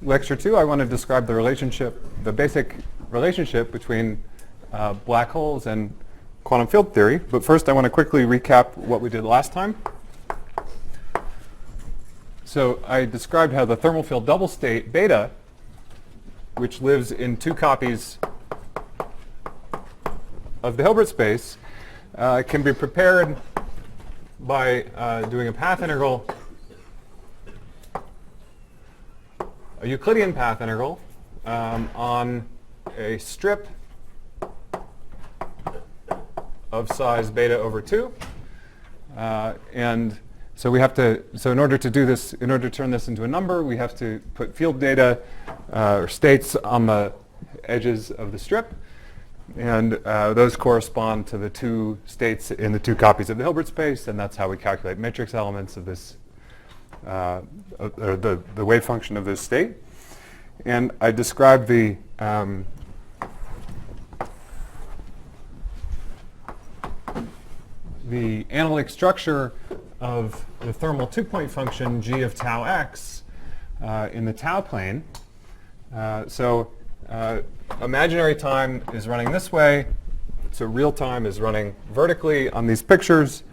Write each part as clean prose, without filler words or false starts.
lecture 2, I want to describe the basic relationship between black holes and quantum field theory. But first, I want to quickly recap what we did last time. So I described how the thermal field double state beta, which lives in 2 copies of the Hilbert space, can be prepared by doing a path integral, a Euclidean path integral, on a strip of size beta over 2. And so we have to, so in order to do this, in order to turn this into a number, we have to put field data or states on the edges of the strip. And those correspond to the 2 states in the 2 copies of the Hilbert space, and that's how we calculate matrix elements of this, or the wave function of this state. And I described the analytic structure of the thermal 2-point function g of tau x in the tau plane. So imaginary time is running this way, so real time is running vertically on these pictures,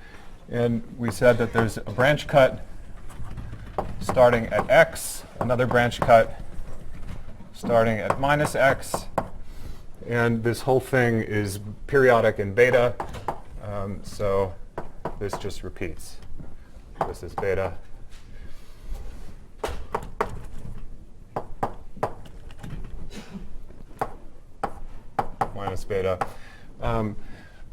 and we said that there's a branch cut starting at x, another branch cut starting at minus x, and this whole thing is periodic in beta, so this just repeats. This is beta. Minus beta.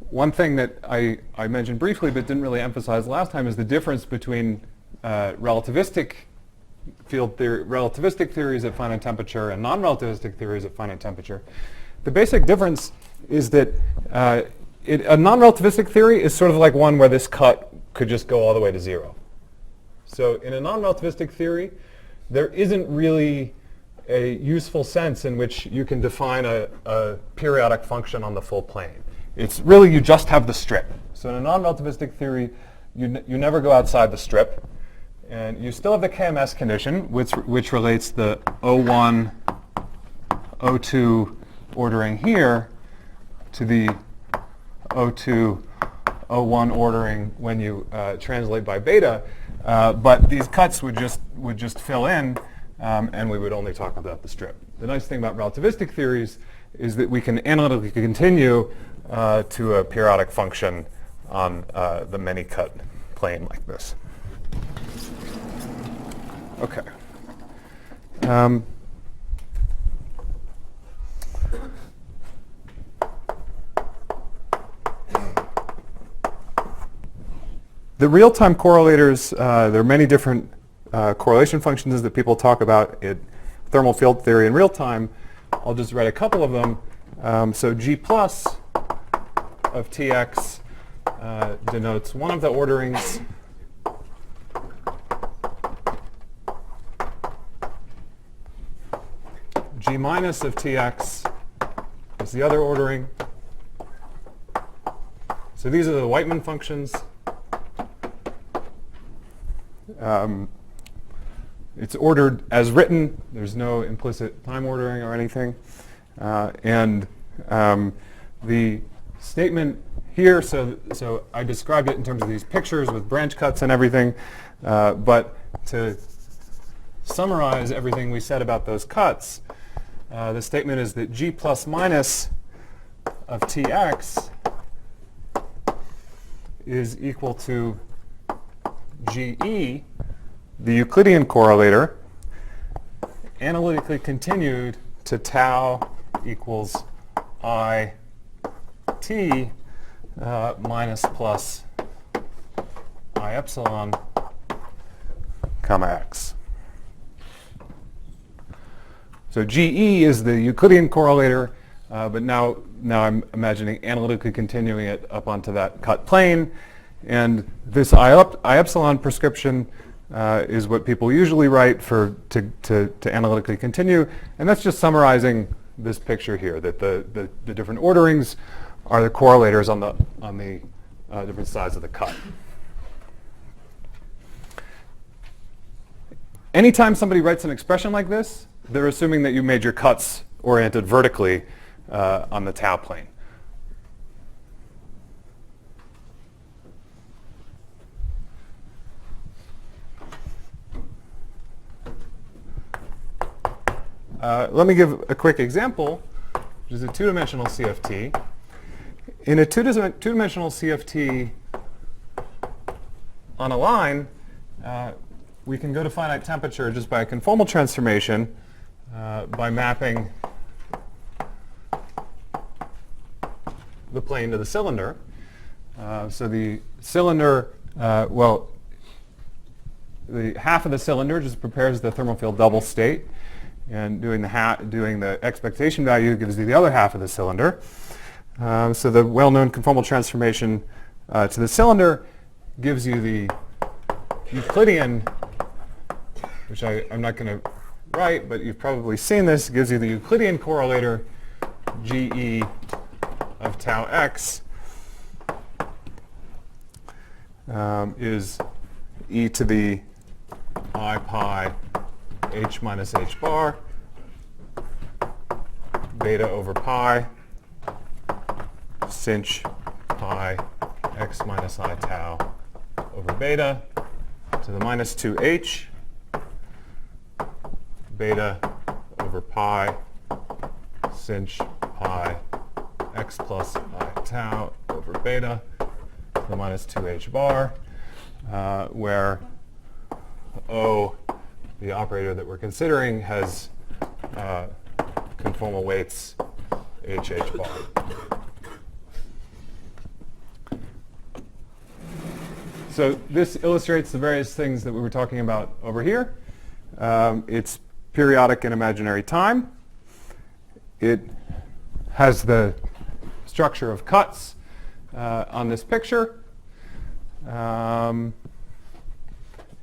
One thing that I mentioned briefly but didn't really emphasize last time is the difference between relativistic theories at finite temperature and non-relativistic theories at finite temperature. The basic difference is that a non-relativistic theory is sort of like one where this cut could just go all the way to 0. So in a non-relativistic theory, there isn't really a useful sense in which you can define a periodic function on the full plane. It's really you just have the strip. So in a non-relativistic theory, you never go outside the strip. And you still have the KMS condition, which relates the O1, O2 ordering here to the O2, O1 ordering when you translate by beta. But these cuts would just fill in, and we would only talk about the strip. The nice thing about relativistic theories is that we can analytically continue to a periodic function on the many-cut plane like this. Okay. The real-time correlators, there are many different correlation functions that people talk about in thermal field theory in real time. I'll just write a couple of them. So G plus of Tx denotes one of the orderings G minus of Tx is the other ordering. So these are the Whiteman functions. It's ordered as written. There's no implicit time ordering or anything. And the statement here, so I described it in terms of these pictures with branch cuts and everything. But to summarize everything we said about those cuts, the statement is that G plus minus of Tx is equal to GE, the Euclidean correlator, analytically continued to tau equals I t minus plus I epsilon comma x. So GE is the Euclidean correlator, but now I'm imagining analytically continuing it up onto that cut plane. And this I epsilon prescription is what people usually write to analytically continue. And that's just summarizing this picture here, that the different orderings are the correlators on the different sides of the cut. Anytime somebody writes an expression like this, they're assuming that you made your cuts oriented vertically on the tau plane. Let me give a quick example, which is a two-dimensional CFT. In a two-dimensional CFT on a line, we can go to finite temperature just by a conformal transformation by mapping the plane to the cylinder. So the cylinder, well, the half of the cylinder just prepares the thermal field double state, and doing the expectation value gives you the other half of the cylinder. So the well-known conformal transformation to the cylinder gives you the Euclidean, which I'm not going to write, but you've probably seen this, gives you the Euclidean correlator GE of tau x is e to the I pi h minus h bar beta over pi sinh pi x minus I tau over beta to the minus 2h beta over pi sinh pi x plus I tau over beta to the minus 2h bar, where O, the operator that we're considering, has conformal weights h bar. So this illustrates the various things that we were talking about over here. It's periodic in imaginary time. It has the structure of cuts on this picture.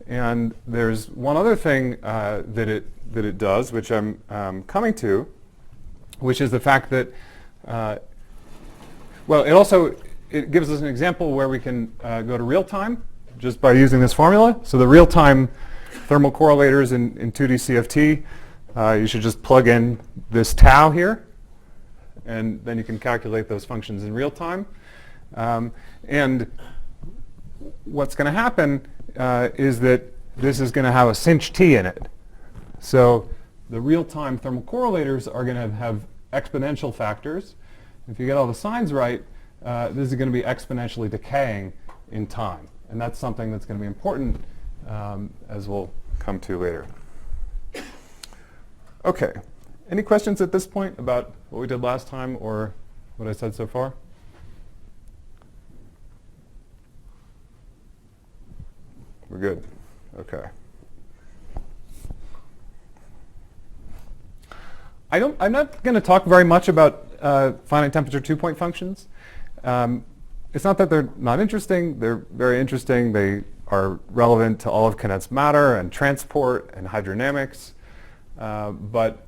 And there's one other thing that it does, which I'm coming to, which is the fact that, well, it gives us an example where we can go to real time just by using this formula. So the real time thermal correlators in 2D CFT, you should just plug in this tau here, and then you can calculate those functions in real time. And what's going to happen is that this is going to have a sinh t in it. So the real-time thermal correlators are going to have exponential factors. If you get all the signs right, this is going to be exponentially decaying in time. And that's something that's going to be important, as we'll come to later. OK. Any questions at this point about what we did last time or what I said so far? We're good. OK. I'm not going to talk very much about finite temperature two-point functions. It's not that they're not interesting. They're very interesting. They are relevant to all of condensed matter and transport and hydrodynamics. But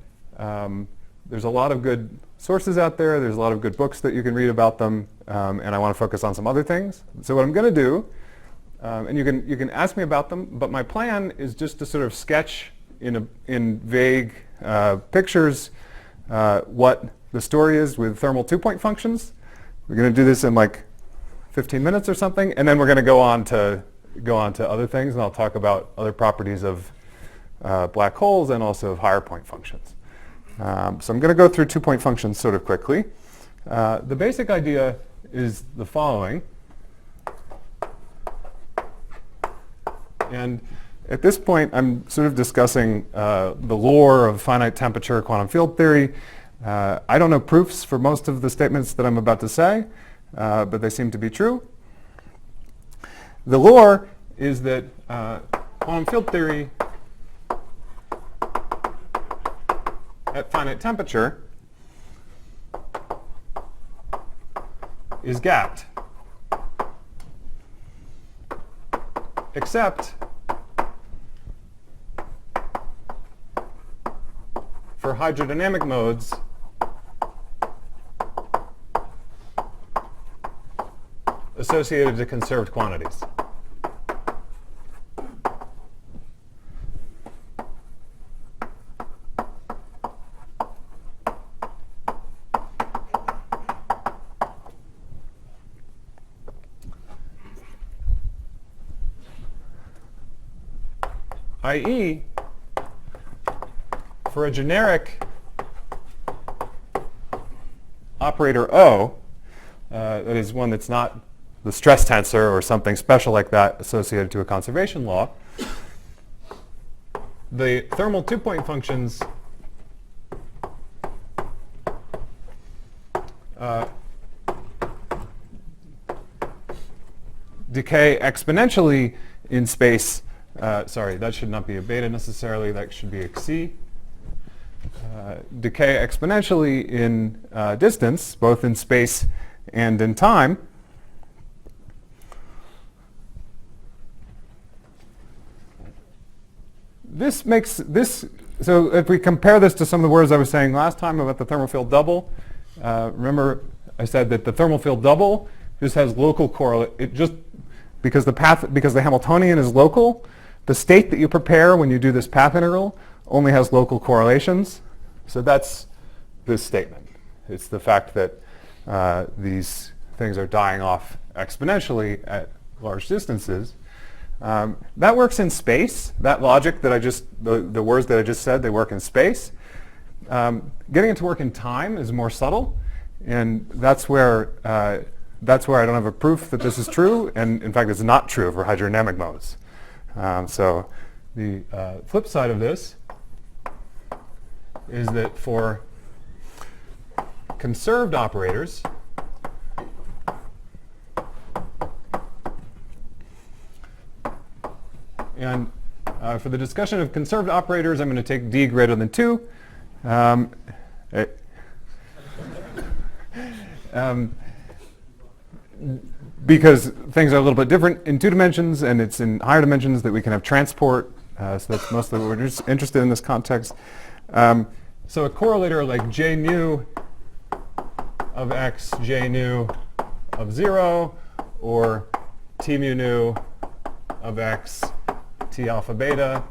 there's a lot of good sources out there. There's a lot of good books that you can read about them. And I want to focus on some other things. So what I'm going to do, and you can ask me about them, but my plan is just to sort of sketch in vague pictures what the story is with thermal two-point functions. We're going to do this in like 15 minutes or something, and then we're going to go on to other things, and I'll talk about other properties of black holes and also of higher point functions. So I'm going to go through two-point functions sort of quickly. The basic idea is the following. And at this point, I'm sort of discussing the lore of finite temperature quantum field theory. I don't know proofs for most of the statements that I'm about to say, but they seem to be true. The lore is that quantum field theory at finite temperature is gapped, except for hydrodynamic modes associated to conserved quantities. i.e., for a generic operator O, that is one that's not the stress tensor or something special like that associated to a conservation law, the thermal two-point functions decay exponentially in space. Sorry, that should not be a beta necessarily. That should be a xc. Decay exponentially in distance, both in space and in time. This makes this, so if we compare this to some of the words I was saying last time about the thermal field double, remember I said that the thermal field double just has local correlate. It just, because the Hamiltonian is local, the state that you prepare when you do this path integral only has local correlations. So that's this statement. It's the fact that these things are dying off exponentially at large distances. That works in space. That logic that the words that I just said, they work in space. Getting it to work in time is more subtle, and that's where I don't have a proof that this is true, and in fact it's not true for hydrodynamic modes. So the flip side of this is that for conserved operators, and for the discussion of conserved operators, I'm going to take d greater than 2. Because things are a little bit different in 2 dimensions, and it's in higher dimensions that we can have transport. So that's mostly what we're just interested in this context. So a correlator like j nu of x, j nu of 0, or t mu nu of x, t alpha beta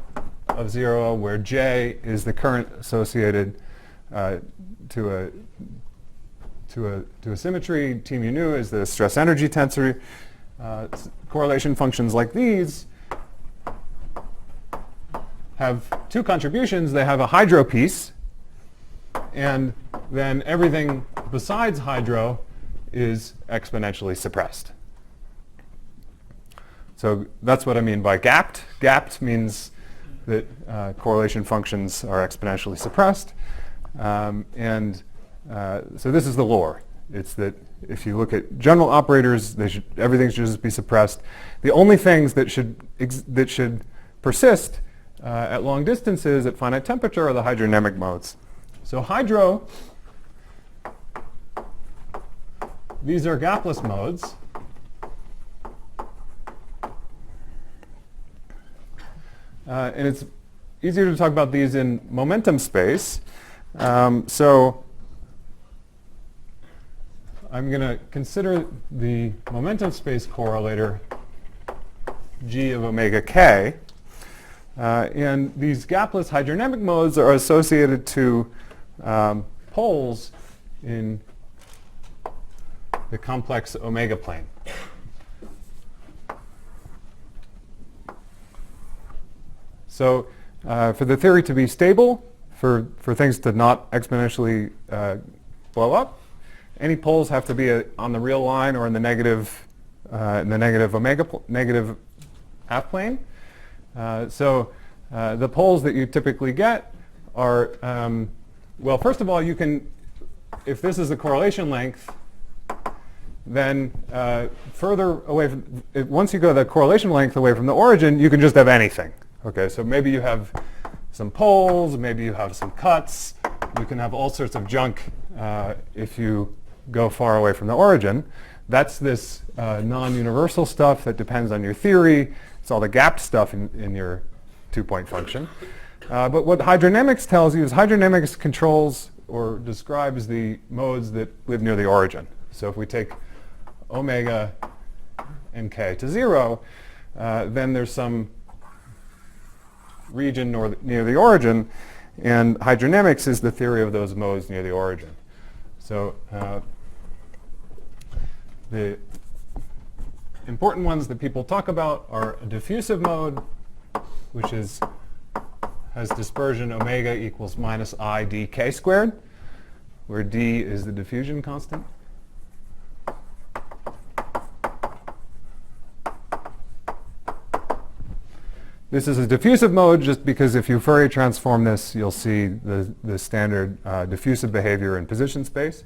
of 0, where j is the current associated to a symmetry, t mu nu is the stress energy tensor. Correlation functions like these have 2 contributions. They have a hydro piece, and then everything besides hydro is exponentially suppressed. So that's what I mean by gapped. Gapped means that correlation functions are exponentially suppressed. So this is the lore. It's that if you look at general operators, everything should just be suppressed. The only things that should persist at long distances at finite temperature are the hydrodynamic modes. So hydro, these are gapless modes. And it's easier to talk about these in momentum space. So I'm going to consider the momentum space correlator g of omega k. And these gapless hydrodynamic modes are associated to poles in the complex omega plane. So for the theory to be stable, for things to not exponentially blow up, any poles have to be on the real line or in the negative negative half plane. So the poles that you typically get are, well, first of all, you can, if this is the correlation length, then further away from, once you go the correlation length away from the origin, you can just have anything. Okay, so maybe you have some poles, maybe you have some cuts. You can have all sorts of junk if you go far away from the origin. That's this non-universal stuff that depends on your theory. It's all the gapped stuff in your two-point function. But what hydrodynamics tells you is hydrodynamics controls or describes the modes that live near the origin. So if we take omega and k to 0, then there's some region near the origin, and hydrodynamics is the theory of those modes near the origin. So the important ones that people talk about are a diffusive mode, which is has dispersion omega equals minus I dk squared, where d is the diffusion constant. This is a diffusive mode just because if you Fourier transform this, you'll see the standard diffusive behavior in position space.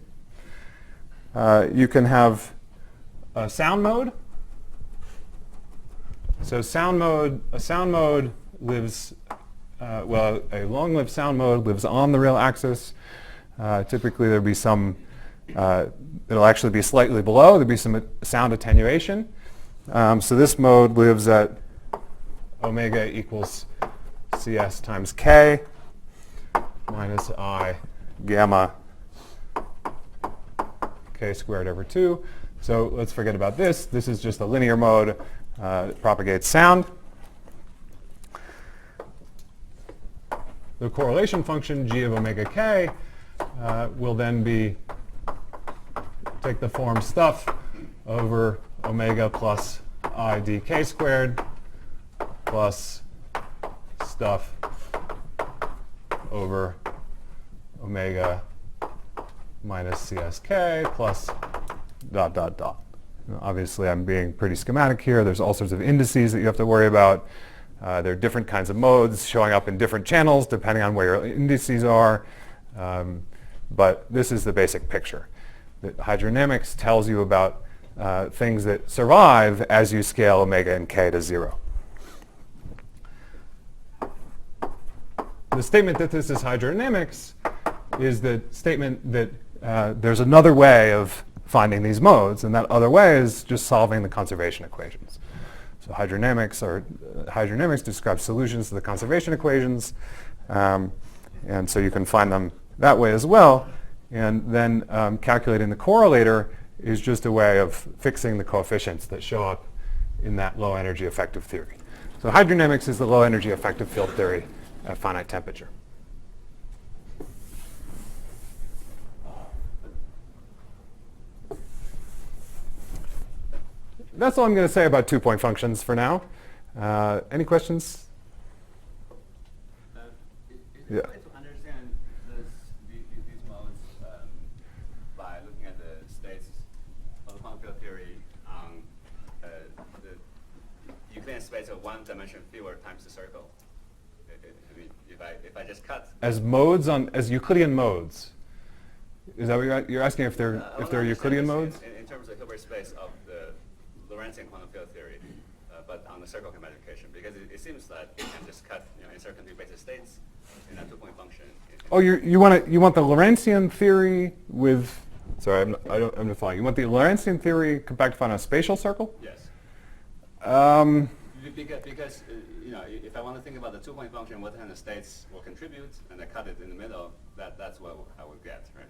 You can have a sound mode. So a sound mode lives, a long-lived sound mode lives on the real axis. Typically there'll be some, it'll actually be slightly below. There'll be some sound attenuation. So this mode lives at omega equals cs times k minus I gamma k squared over 2. So let's forget about this. This is just a linear mode that propagates sound. The correlation function g of omega k will then be take the form stuff over omega plus I dk squared plus stuff over omega minus csk plus dot, dot, dot. Obviously, I'm being pretty schematic here. There's all sorts of indices that you have to worry about. There are different kinds of modes showing up in different channels depending on where your indices are. But this is the basic picture. That hydrodynamics tells you about things that survive as you scale omega and k to 0. The statement that this is hydrodynamics is the statement that there's another way of finding these modes, and that other way is just solving the conservation equations. So hydrodynamics describes solutions to the conservation equations, and so you can find them that way as well. And then calculating the correlator is just a way of fixing the coefficients that show up in that low energy effective theory. So hydrodynamics is the low energy effective field theory at finite temperature. That's all I'm going to say about two-point functions for now. Any questions? Yeah. To understand these modes by looking at the states of the quantum field theory on the Euclidean space of one dimension fewer times the circle. I mean, if I just cut as modes as Euclidean modes. Is that what you're asking? If they're Euclidean modes? In terms of Hilbert space of the Laurencian quantum field theory, but on the circle magnification, because it seems that you can just cut insert complete basis states in a two-point function. Oh, you want the Laurencian theory with? Sorry, I'm not following. You want the Laurencian theory compactified on a spatial circle? Yes. Because if I want to think about the two-point function, what kind of states will contribute, and I cut it in the middle, that's what I would get, right?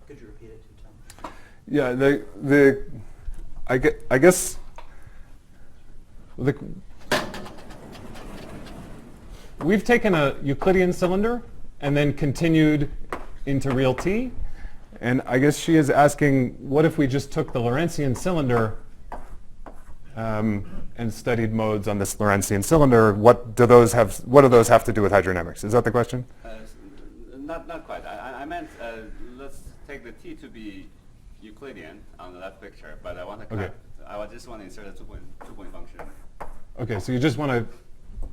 Could you repeat it 2 times? Yeah, I guess we've taken a Euclidean cylinder and then continued into real T, and I guess she is asking, what if we just took the Laurencian cylinder and studied modes on this Laurencian cylinder? What do those have to do with hydrodynamics? Is that the question? Not quite. I meant let's take the T to be Euclidean on the left picture, but I want to cut. Okay. I just want to insert a two-point function. Okay, so you just want to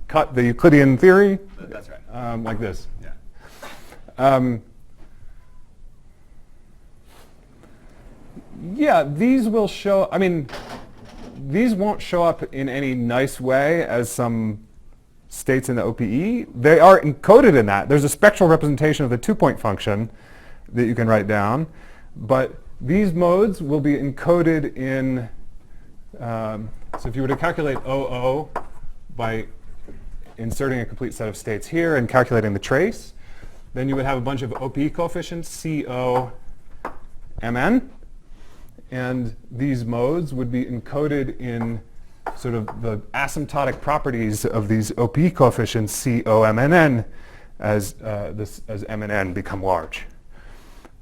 cut the Euclidean theory? That's right. Like this. Yeah. Yeah, these will show, I mean, these won't show up in any nice way as some states in the OPE. They are encoded in that. There's a spectral representation of the two-point function that you can write down, but these modes will be encoded in, so if you were to calculate OO by inserting a complete set of states here and calculating the trace, then you would have a bunch of OPE coefficients, CO, MN, and these modes would be encoded in sort of the asymptotic properties of these OPE coefficients, CO, M, and N, as M and N become large.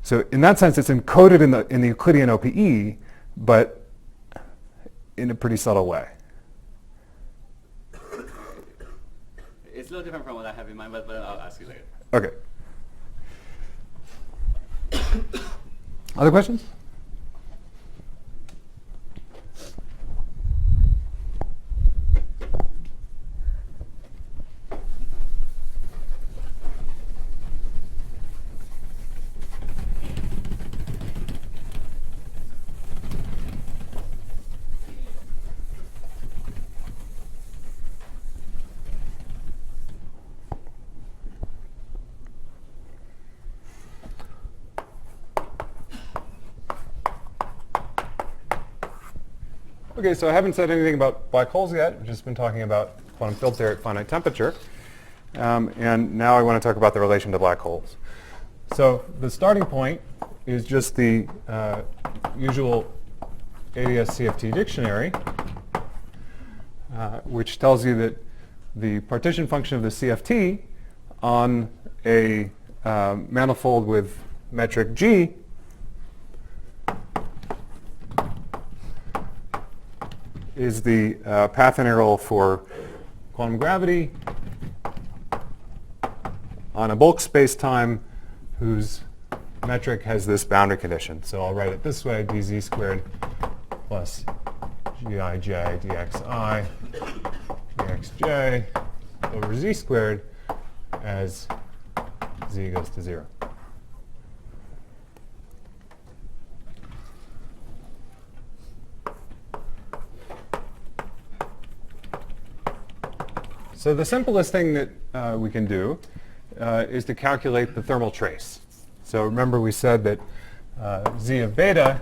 So in that sense, it's encoded in the Euclidean OPE, but in a pretty subtle way. it's a little different from what I have in mind, but I'll ask you later. Okay. Other questions? Okay, so I haven't said anything about black holes yet. I've just been talking about quantum field theory at finite temperature. And now I want to talk about the relation to black holes. So the starting point is just the usual ADS CFT dictionary, which tells you that the partition function of the CFT on a manifold with metric G is the path integral for quantum gravity on a bulk space-time whose metric has this boundary condition. So I'll write it this way, dz squared plus gij dxi dxj over z squared as z goes to 0. So the simplest thing that we can do is to calculate the thermal trace. So remember we said that z of beta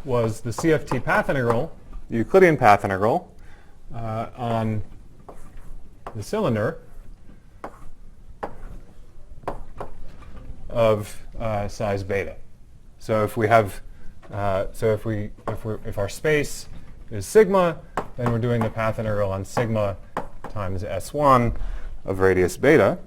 was the CFT path integral, the Euclidean path integral, on the cylinder of size beta. So if we have if our space is sigma, then we're doing the path integral on sigma times S1 of radius beta.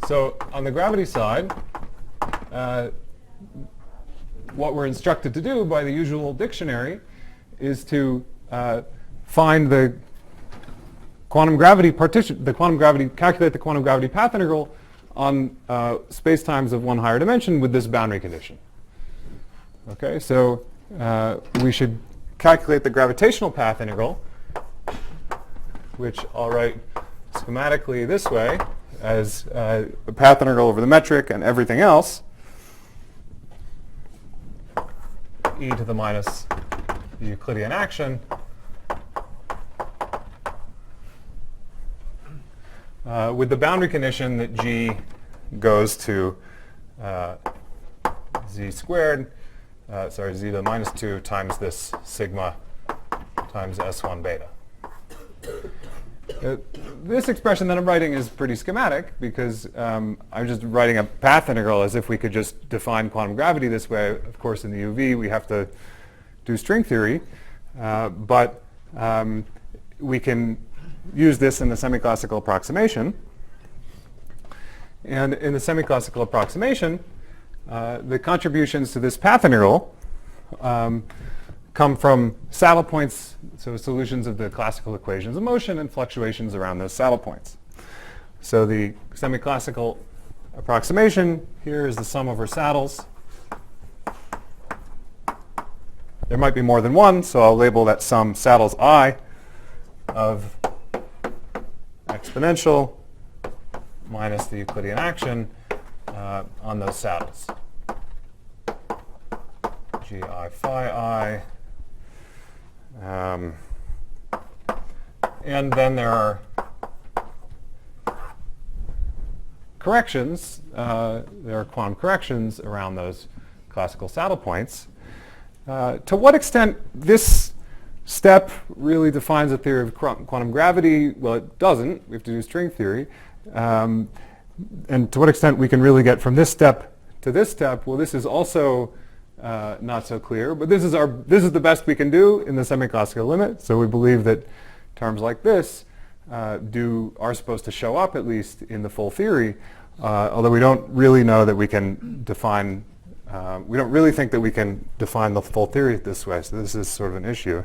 So on the gravity side, what we're instructed to do by the usual dictionary is to find the quantum gravity partition, calculate the quantum gravity path integral on spacetimes of one higher dimension with this boundary condition. Okay, so we should calculate the gravitational path integral, which I'll write schematically this way, as a path integral over the metric and everything else, e to the minus the Euclidean action, with the boundary condition that g goes to z squared, z to the minus 2 times this sigma times S1 beta. This expression that I'm writing is pretty schematic because I'm just writing a path integral as if we could just define quantum gravity this way. Of course, in the UV, we have to do string theory. But we can use this in the semi-classical approximation. And in the semi-classical approximation, the contributions to this path integral come from saddle points, so solutions of the classical equations of motion and fluctuations around those saddle points. So the semi-classical approximation here is the sum over saddles. There might be more than one, so I'll label that sum saddles I of exponential minus the Euclidean action on those saddles. Gi phi I. And then there are corrections. There are quantum corrections around those classical saddle points. To what extent this step really defines a theory of quantum gravity. Well, it doesn't. We have to do string theory. And to what extent we can really get from this step to this step, well, this is also not so clear. But this is the best we can do in the semi-classical limit. So we believe that terms like this are supposed to show up, at least in the full theory, although we don't really know that we can define, we don't really think that we can define the full theory this way, so this is sort of an issue.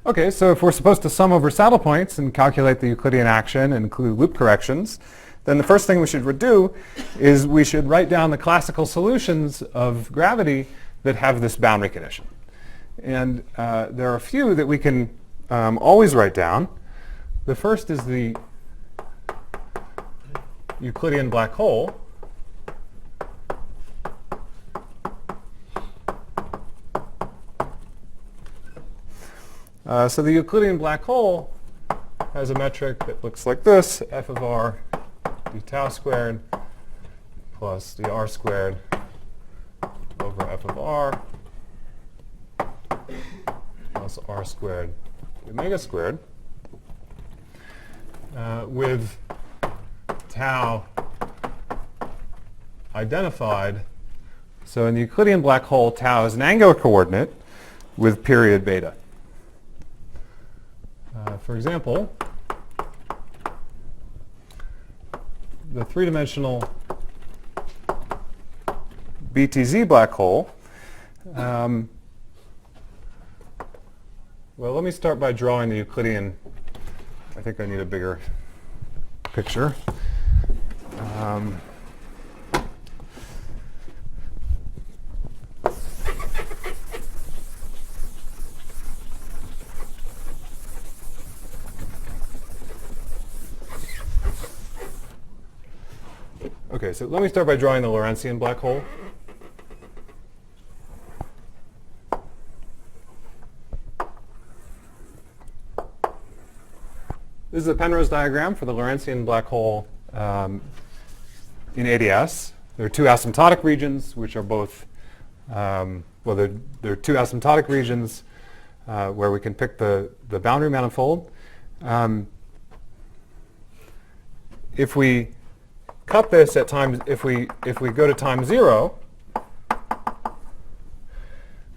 Okay, so if we're supposed to sum over saddle points and calculate the Euclidean action and include loop corrections, then the first thing we should do is we should write down the classical solutions of gravity that have this boundary condition. And there are a few that we can always write down. The first is the Euclidean black hole. So the Euclidean black hole has a metric that looks like this: f of r d tau squared plus d r squared over f of r plus r squared omega squared, with tau identified. So in the Euclidean black hole, tau is an angular coordinate with period beta. For example, the three-dimensional BTZ black hole. Well, let me start by drawing the Euclidean. I think I need a bigger picture. Okay, so let me start by drawing the Laurencian black hole. This is a Penrose diagram for the Laurencian black hole in ADS. There are two asymptotic regions, which are both, well, there are two asymptotic regions where we can pick the boundary manifold. If we cut this at time, if we go to time 0,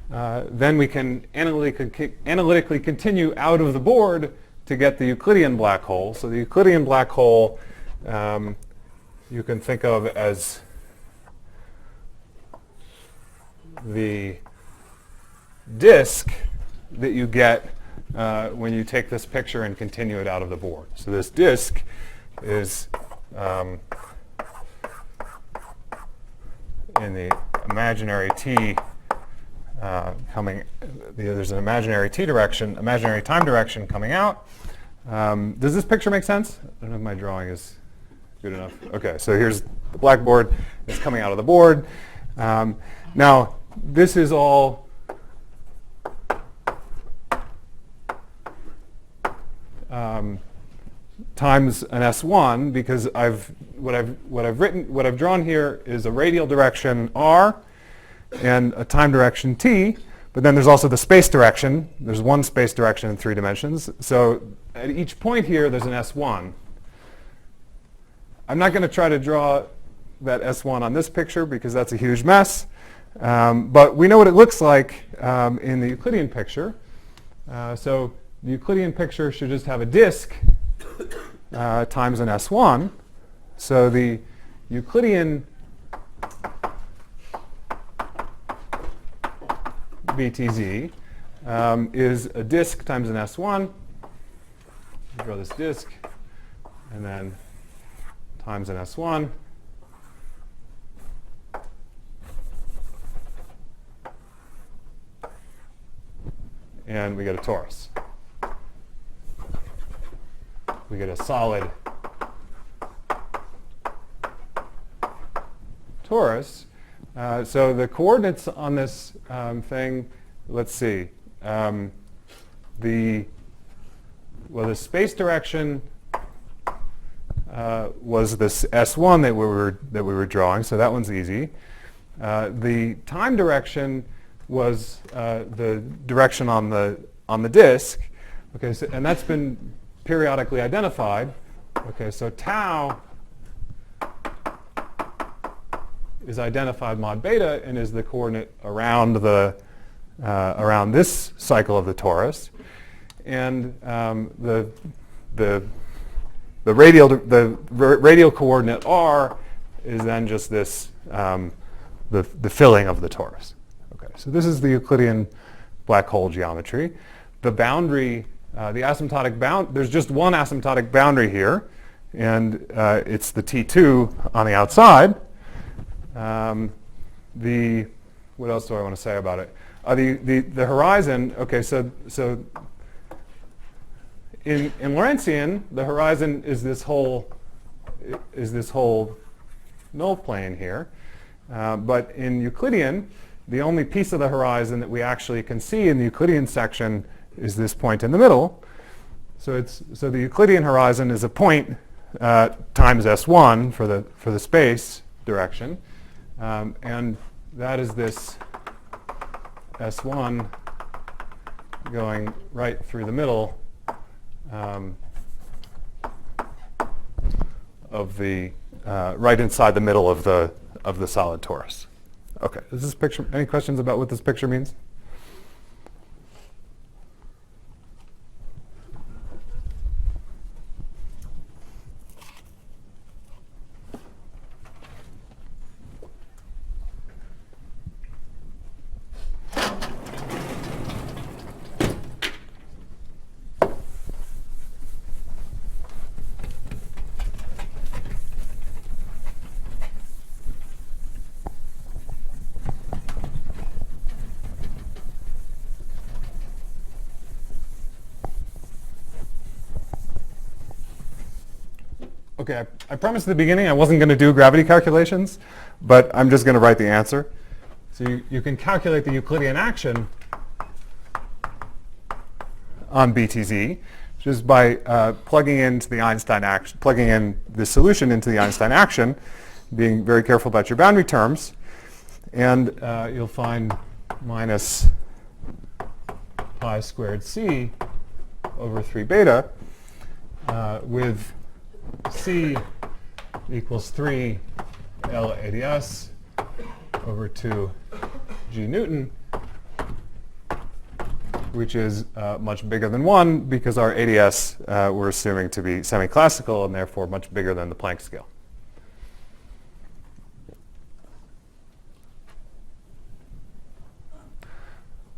then we can analytically continue out of the board to get the Euclidean black hole. So the Euclidean black hole you can think of as the disk that you get when you take this picture and continue it out of the board. So this disk is in the imaginary t there's an imaginary t direction, imaginary time direction coming out. Does this picture make sense? I don't know if my drawing is good enough. Okay, so here's the blackboard. It's coming out of the board. Now, this is all times an S1, because what I've drawn here is a radial direction r and a time direction t, but then there's also the space direction. There's one space direction in 3 dimensions. So at each point here, there's an S1. I'm not going to try to draw that S1 on this picture because that's a huge mess. But we know what it looks like in the Euclidean picture. So the Euclidean picture should just have a disk times an S1. So the Euclidean BTZ is a disk times an S1. Draw this disk, and then times an S1. and we get a torus. We get a solid torus. So the coordinates on this thing, let's see. The space direction was this S1 that we were drawing, so that one's easy. The time direction was the direction on the disk. Okay, so, and that's been periodically identified. Okay, so tau is identified mod beta and is the coordinate around around this cycle of the torus, and the radial coordinate r is then just this the filling of the torus. Okay, so this is the Euclidean black hole geometry. The boundary, the asymptotic bound, there's just one asymptotic boundary here, and it's the T2 on the outside. What else do I want to say about it? The horizon. Okay, so in Laurencian, the horizon is this whole null plane here. But in Euclidean, the only piece of the horizon that we actually can see in the Euclidean section is this point in the middle. So the Euclidean horizon is a point times S1 for the space direction, and that is this S1 going right through the middle of the right inside the middle of the solid torus. Okay, is this picture? Any questions about what this picture means? Okay, I promised at the beginning I wasn't going to do gravity calculations, but I'm just going to write the answer. So you can calculate the Euclidean action on BTZ just by plugging into the Einstein action, plugging in the solution into the Einstein action, being very careful about your boundary terms, and you'll find minus pi squared c over 3 beta with C equals 3 L ADS over 2 G Newton, which is much bigger than 1 because our ADS we're assuming to be semi-classical and therefore much bigger than the Planck scale.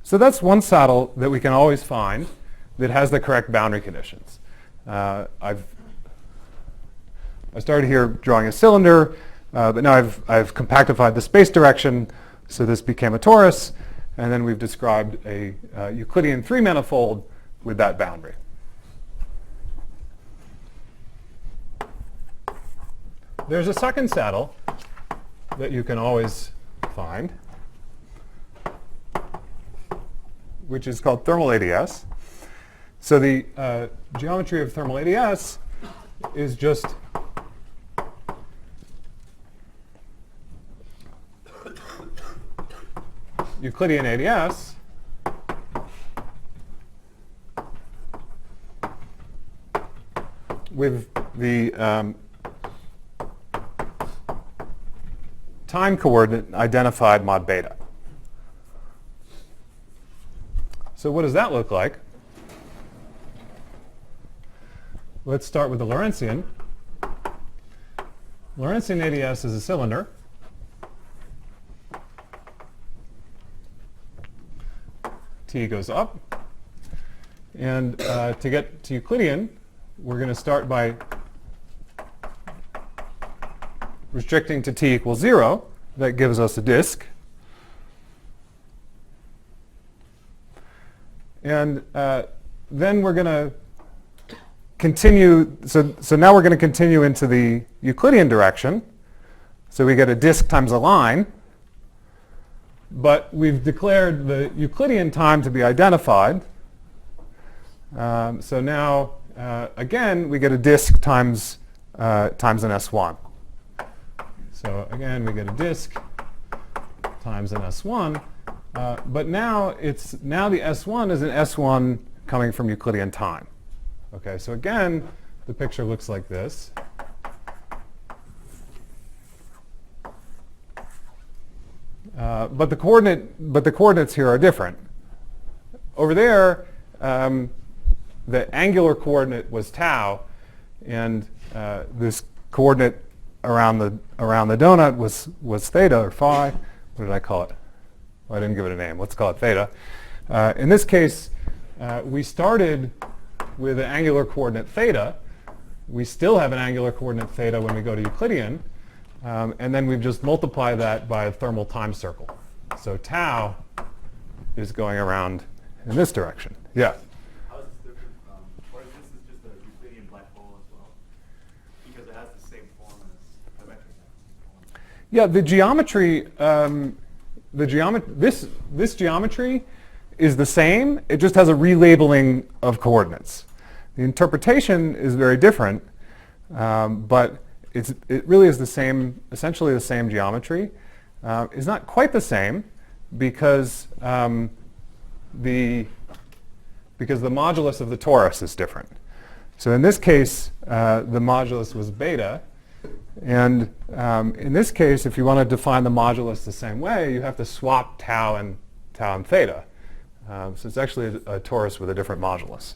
So that's one saddle that we can always find that has the correct boundary conditions. I started here drawing a cylinder, but now I've compactified the space direction, so this became a torus, and then we've described a Euclidean 3-manifold with that boundary. There's a second saddle that you can always find, which is called thermal ADS. So the geometry of thermal ADS is just Euclidean ADS with the time coordinate identified mod beta. So what does that look like? Let's start with the Laurencian. Laurencian ADS is a cylinder. T goes up. And to get to Euclidean, we're going to start by restricting to t equals 0. That gives us a disk. And then we're going to continue. So now we're going to continue into the Euclidean direction. So we get a disk times a line. But we've declared the Euclidean time to be identified. So now, again, we get a disk times an S1. So again, we get a disk times an S1. But now the S1 is an S1 coming from Euclidean time. Okay, so again, the picture looks like this. But the coordinates here are different. Over there, the angular coordinate was tau, and this coordinate around the donut was theta or phi. What did I call it? Well, I didn't give it a name. Let's call it theta. In this case, we started with an angular coordinate theta. We still have an angular coordinate theta when we go to Euclidean. And then we've just multiplied that by a thermal time circle. So tau is going around in this direction. Yeah? How is this different from, or is this just a Euclidean black hole as well? Because it has the same form as the vector form. Yeah, the geometry, this geometry is the same. It just has a relabeling of coordinates. The interpretation is very different, but it really is the same, essentially the same geometry. It's not quite the same because the modulus of the torus is different. So in this case, the modulus was beta. And in this case, if you want to define the modulus the same way, you have to swap tau and theta. So it's actually a torus with a different modulus.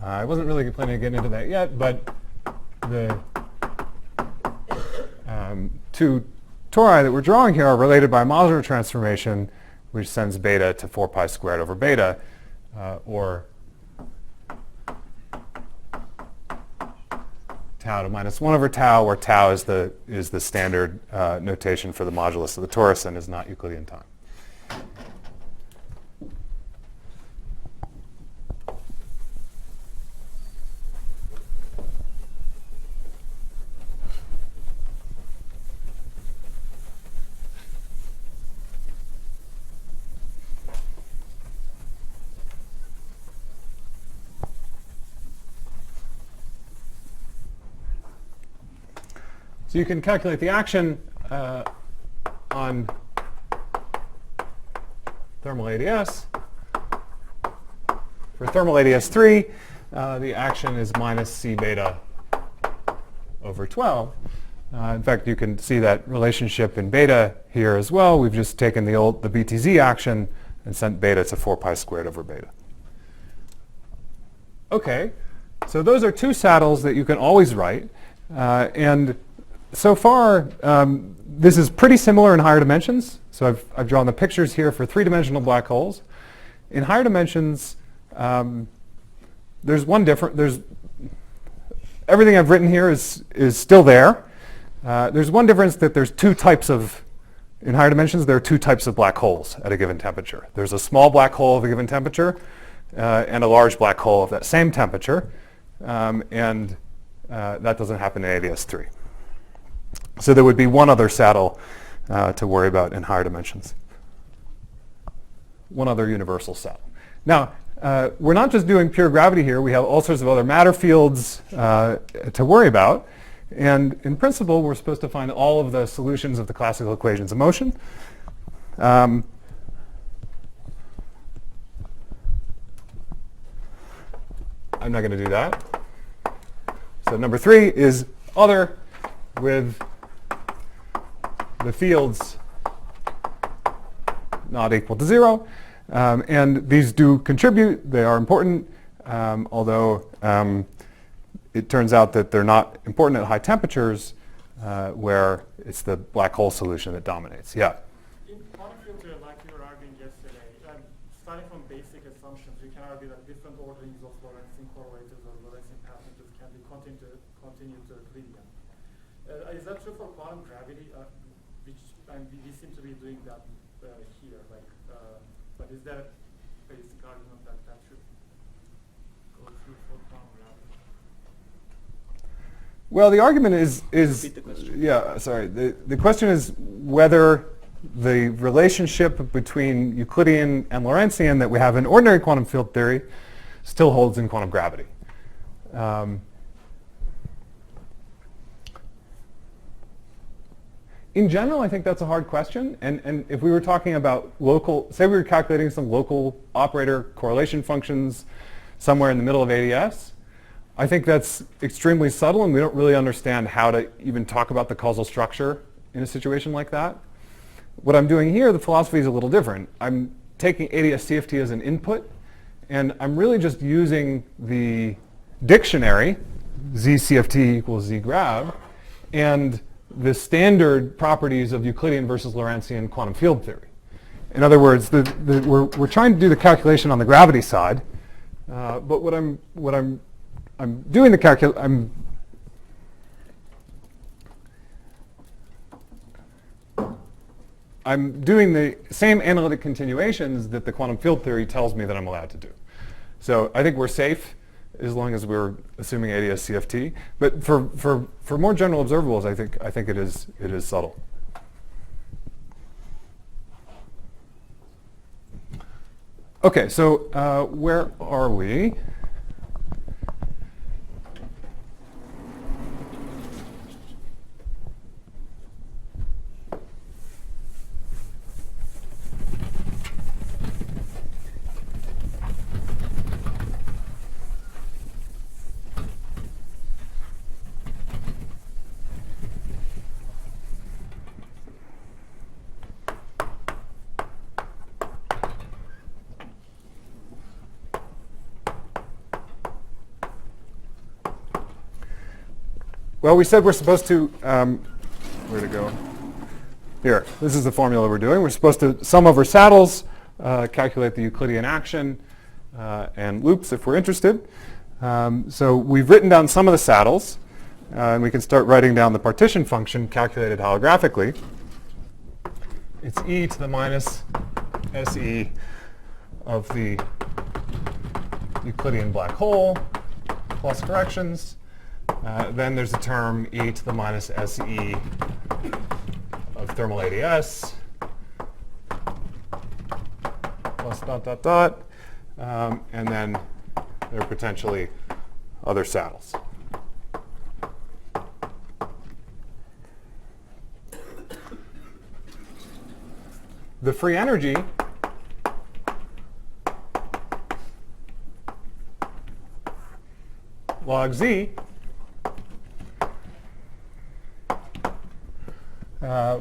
I wasn't really planning to get into that yet, but the two tori that we're drawing here are related by a modular transformation, which sends beta to 4 pi squared over beta, or tau to minus 1 over tau, where tau is the standard notation for the modulus of the torus and is not Euclidean time. So you can calculate the action on thermal ADS. For thermal ADS3, the action is minus C beta over 12. In fact, you can see that relationship in beta here as well. We've just taken the BTZ action and sent beta to 4 pi squared over beta. OK, so those are two saddles that you can always write. And so far, this is pretty similar in higher dimensions. So I've drawn the pictures here for 3-dimensional black holes. In higher dimensions, there's one different. Everything I've written here is still there. There's one difference that there's two types of. In higher dimensions, there are two types of black holes at a given temperature. There's a small black hole of a given temperature and a large black hole of that same temperature, and that doesn't happen in ADS3. So there would be one other saddle to worry about in higher dimensions. One other universal saddle. Now, we're not just doing pure gravity here. We have all sorts of other matter fields to worry about. And in principle, we're supposed to find all of the solutions of the classical equations of motion. I'm not going to do that. So number 3 is other with the fields not equal to 0. And these do contribute. They are important, although it turns out that they're not important at high temperatures where it's the black hole solution that dominates. Yeah? In quantum field theory, like you were arguing yesterday, starting from basic assumptions, we can argue that different orderings of Laurencian correlators or Laurencian passages can be continued to Euclidean. Is that true for quantum gravity? We seem to be doing that here. But is that basic argument that that should go through for quantum gravity? Well, the argument is Repeat the question. yeah, sorry. The question is whether the relationship between Euclidean and Laurencian that we have in ordinary quantum field theory still holds in quantum gravity. In general, I think that's a hard question. And if we were talking about local, say we were calculating some local operator correlation functions somewhere in the middle of ADS, I think that's extremely subtle, and we don't really understand how to even talk about the causal structure in a situation like that. What I'm doing here, the philosophy is a little different. I'm taking ADS CFT as an input, and I'm really just using the dictionary, ZCFT equals ZGrav, and the standard properties of Euclidean versus Laurencian quantum field theory. In other words, we're trying to do the calculation on the gravity side, but what I'm doing the calculation. I'm doing the same analytic continuations that the quantum field theory tells me that I'm allowed to do. So I think we're safe as long as we're assuming ADS CFT. But for more general observables, I think it is subtle. Okay, so where are we? Well, we said we're supposed to, where to go? Here, this is the formula we're doing. We're supposed to sum over saddles, calculate the Euclidean action, and loops if we're interested. So we've written down some of the saddles, and we can start writing down the partition function calculated holographically. It's e to the minus SE of the Euclidean black hole plus corrections. Then there's a term e to the minus SE of thermal ADS plus dot, dot, dot. And then there are potentially other saddles. The free energy log Z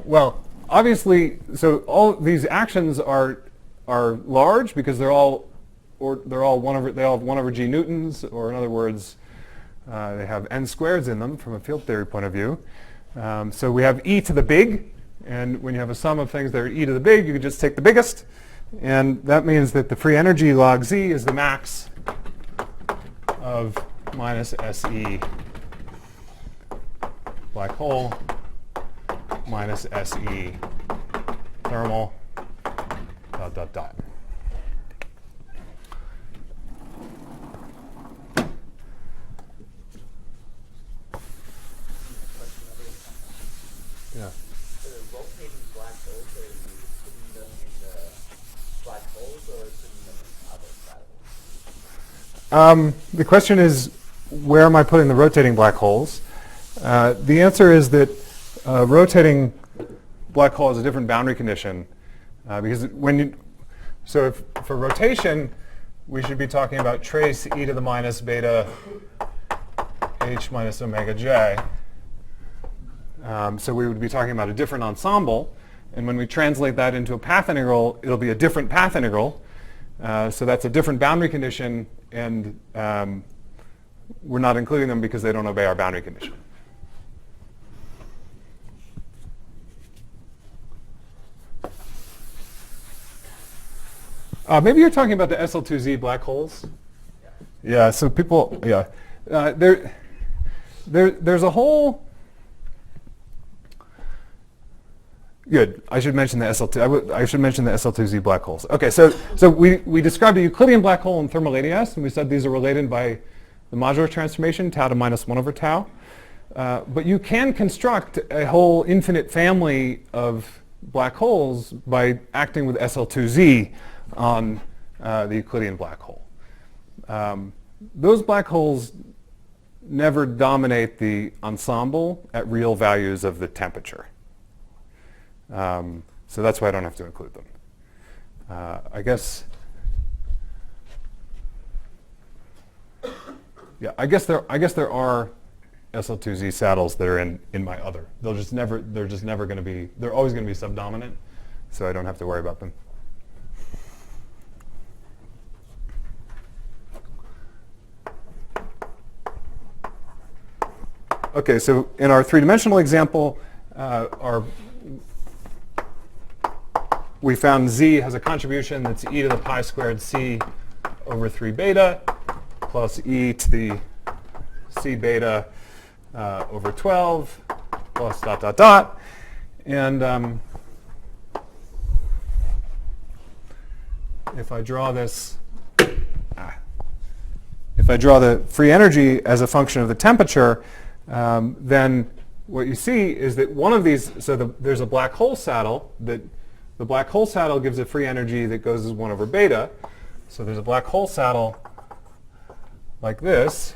well, obviously, so all these actions are large because they all have 1 over g newtons, or in other words, they have n squareds in them from a field theory point of view. So we have e to the big, and when you have a sum of things that are e to the big, you can just take the biggest, and that means that the free energy log Z is the max of minus SE black hole minus SE thermal dot, dot, dot. Yeah. The rotating black holes, are you putting them in the black holes or putting them in other saddles? The question is, where am I putting the rotating black holes? The answer is that rotating black hole has a different boundary condition because for rotation, we should be talking about trace e to the minus beta h minus omega j. So we would be talking about a different ensemble, and when we translate that into a path integral, it'll be a different path integral. So that's a different boundary condition, and we're not including them because they don't obey our boundary condition. Maybe you're talking about the SL2Z black holes. Yeah. So people, yeah, there's a whole. Good. I should mention the SL2. I should mention the SL2Z black holes. Okay, so we described a Euclidean black hole in thermal ADS, and we said these are related by the modular transformation, tau to minus 1 over tau. But you can construct a whole infinite family of black holes by acting with SL2Z on the Euclidean black hole. Those black holes never dominate the ensemble at real values of the temperature. So that's why I don't have to include them. I guess there are SL2Z saddles that are in my other. They're always going to be subdominant, so I don't have to worry about them. Okay, so in our three-dimensional example, we found Z has a contribution that's e to the pi squared c over 3 beta plus e to the c beta over 12 plus dot dot dot. And if I draw this, if I draw the free energy as a function of the temperature, then what you see is that one of these, so there's a black hole saddle that the black hole saddle gives a free energy that goes as 1 over beta. So there's a black hole saddle like this.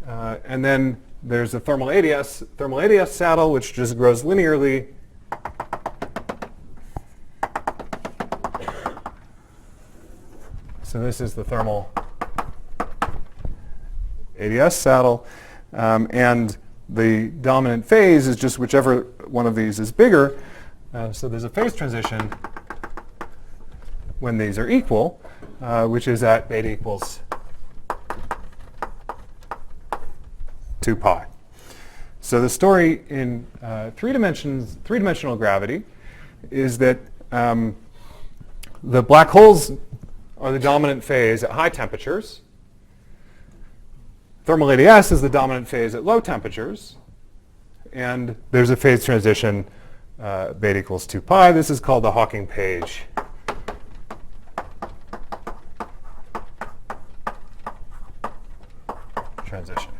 And then there's a thermal ADS saddle, which just grows linearly. So this is the thermal ADS saddle. And the dominant phase is just whichever one of these is bigger. So there's a phase transition when these are equal, which is at beta equals 2 pi. So the story in three-dimensional gravity is that the black holes are the dominant phase at high temperatures. Thermal ADS is the dominant phase at low temperatures. And there's a phase transition beta equals 2 pi. This is called the Hawking-Page transition.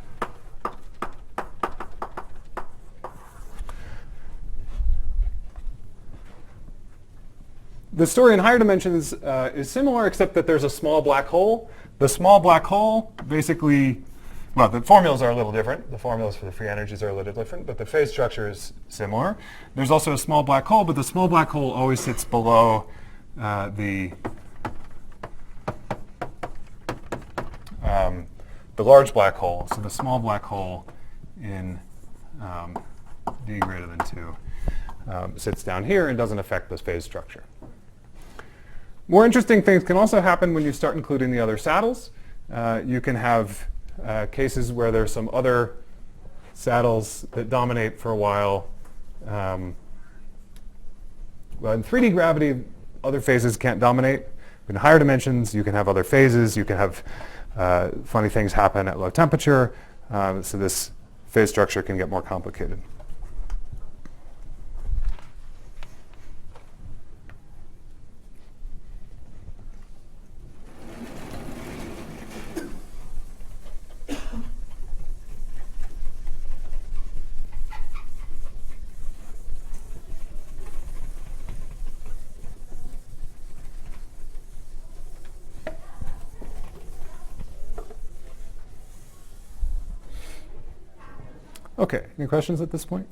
The story in higher dimensions is similar, except that there's a small black hole. The small black hole basically, well, the formulas are a little different. The formulas for the free energies are a little different, but the phase structure is similar. There's also a small black hole, but the small black hole always sits below the large black hole. So the small black hole in d greater than 2 sits down here and doesn't affect this phase structure. More interesting things can also happen when you start including the other saddles. You can have cases where there's some other saddles that dominate for a while. Well, in 3D gravity, other phases can't dominate. In higher dimensions, you can have other phases. You can have funny things happen at low temperature. So this phase structure can get more complicated. Okay, any questions at this point?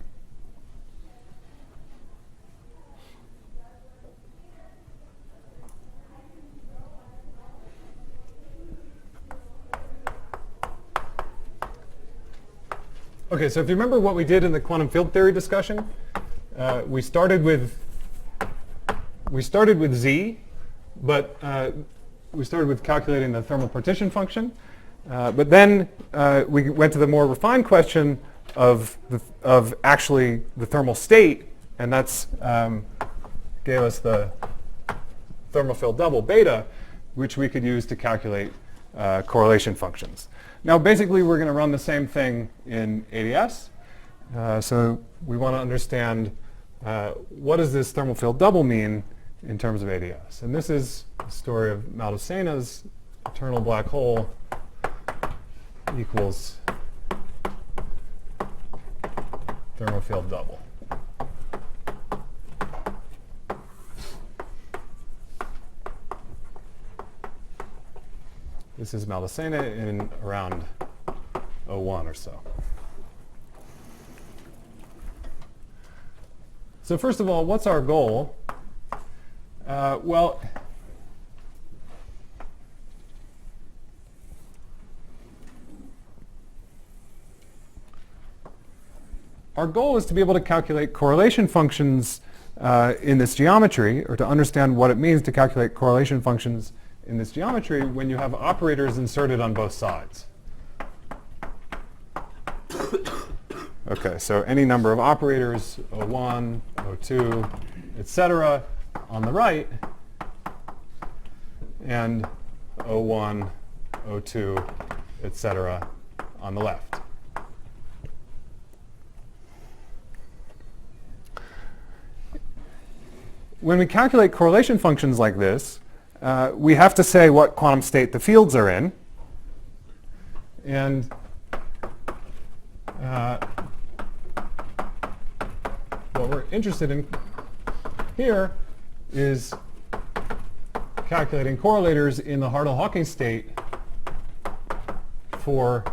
Okay, so if you remember what we did in the quantum field theory discussion, we started with Z, but we started with calculating the thermal partition function. But then we went to the more refined question of actually the thermal state, and that's gave us the thermal field double beta, which we could use to calculate correlation functions. Now basically we're going to run the same thing in ADS. So we want to understand what does this thermal field double mean in terms of ADS? And this is the story of Maldasena's eternal black hole equals thermal field double. This is Maldacena in around 01 or so. So first of all, what's our goal? Well, our goal is to be able to calculate correlation functions in this geometry, or to understand what it means to calculate correlation functions in this geometry when you have operators inserted on both sides. Okay, so any number of operators, O1, O2, etc., on the right, and O1, O2, etc., on the left. When we calculate correlation functions like this, we have to say what quantum state the fields are in. And what we're interested in here is calculating correlators in the Hartle-Hawking state for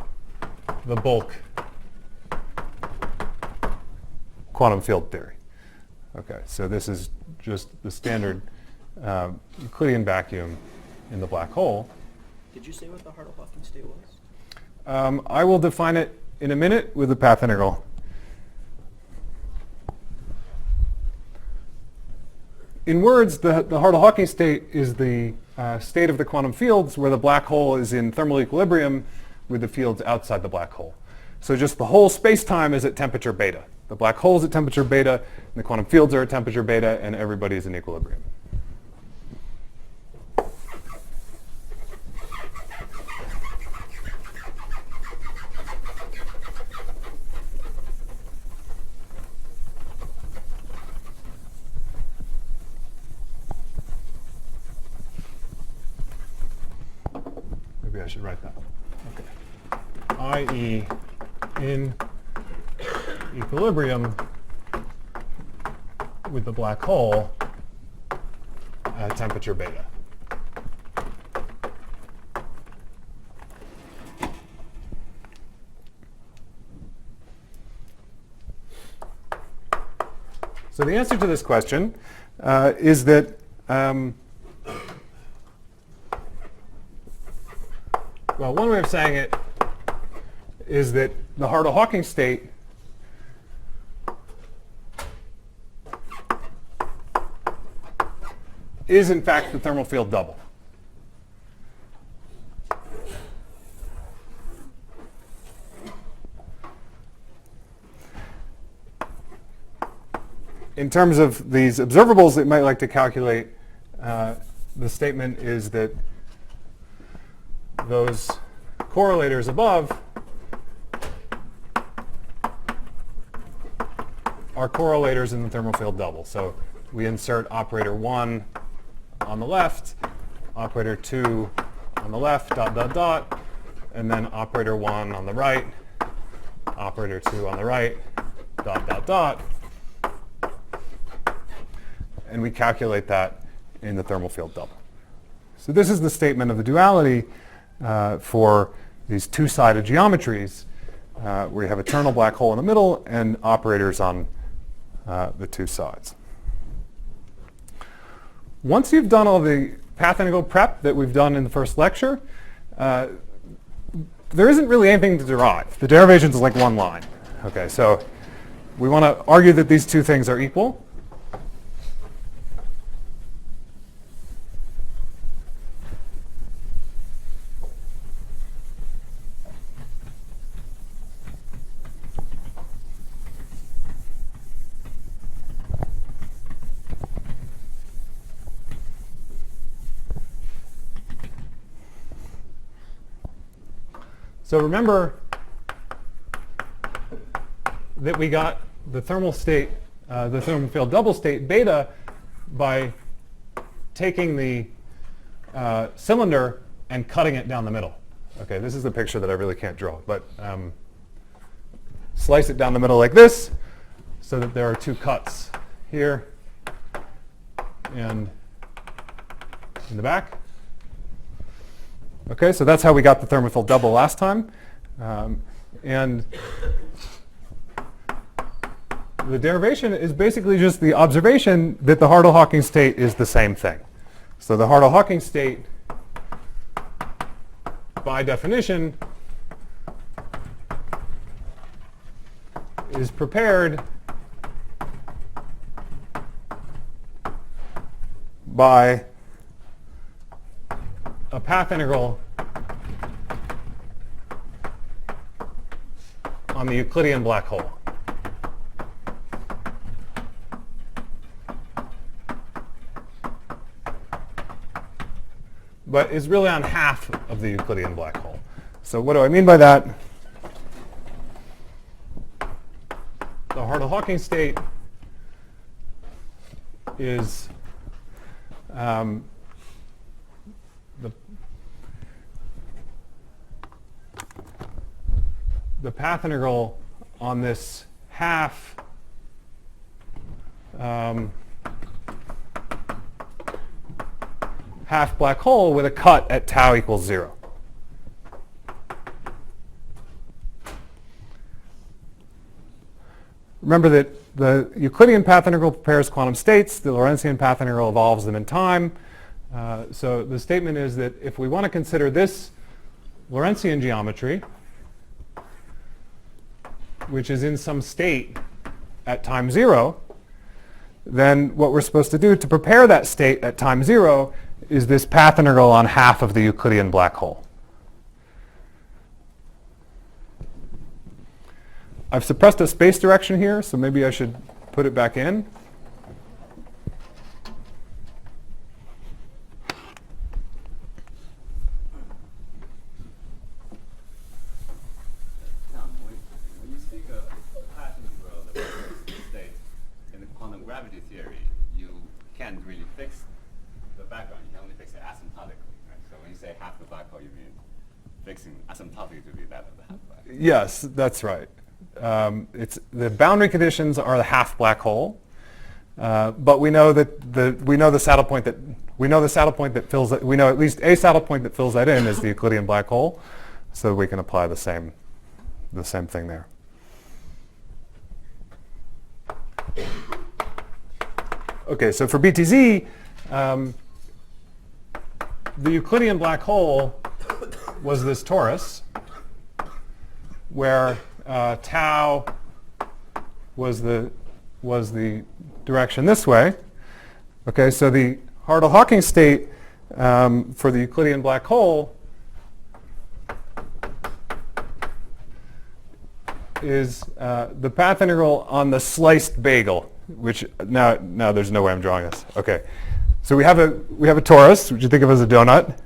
the bulk quantum field theory. Okay, so this is just the standard Euclidean vacuum in the black hole. Did you say what the Hartle-Hawking state was? I will define it in a minute with the path integral. In words, the Hartle-Hawking state is the state of the quantum fields where the black hole is in thermal equilibrium with the fields outside the black hole. So just the whole space-time is at temperature beta. The black hole is at temperature beta, and the quantum fields are at temperature beta, and everybody is in equilibrium. Maybe I should write that. Okay. I.e. in equilibrium with the black hole at temperature beta. So the answer to this question is that well, one way of saying it is that the Hartle-Hawking state is in fact the thermal field double. In terms of these observables that you might like to calculate, the statement is that those correlators above are correlators in the thermal field double. So we insert operator 1 on the left, operator 2 on the left, dot, dot, dot, and then operator 1 on the right, operator 2 on the right, dot, dot, dot. And we calculate that in the thermal field double. So this is the statement of the duality for these two-sided geometries where you have eternal black hole in the middle and operators on the two sides. Once you've done all the path integral prep that we've done in the first lecture, there isn't really anything to derive. The derivation is like one line. Okay, so we want to argue that these two things are equal. So remember that we got the thermal state the thermal field double state beta by taking the cylinder and cutting it down the middle. Okay, this is the picture that I really can't draw, but slice it down the middle like this so that there are two cuts here and in the back. Okay, so that's how we got the thermal field double last time. And the derivation is basically just the observation that the Hartle-Hawking state is the same thing. So the Hartle-Hawking state, by definition, is prepared by a path integral on the Euclidean black hole. But is really on half of the Euclidean black hole. So what do I mean by that? The Hartle-Hawking state is the path integral on this half half black hole with a cut at tau equals 0. Remember that the Euclidean path integral prepares quantum states. The Laurencian path integral evolves them in time. So the statement is that if we want to consider this Laurencian geometry, which is in some state at time 0, then what we're supposed to do to prepare that state at time 0 is this path integral on half of the Euclidean black hole. I've suppressed a space direction here, so maybe I should put it back in. Tom, when you speak of path integral that prepares state in the quantum gravity theory, you can't really fix the background. You can only fix it asymptotically, right? So when you say half the black hole, you mean fixing asymptotically to be that of the half black hole. Yes, that's right. It's the boundary conditions are the half black hole, but we know that the saddle point that fills that, we know at least a saddle point that fills that in is the Euclidean black hole, so we can apply the same thing there. Okay, so for BTZ, the Euclidean black hole was this torus where tau was the direction this way. Okay, so the Hartle-Hawking state for the Euclidean black hole is the path integral on the sliced bagel, which now there's no way I'm drawing this. Okay, so we have a torus, which you think of as a donut.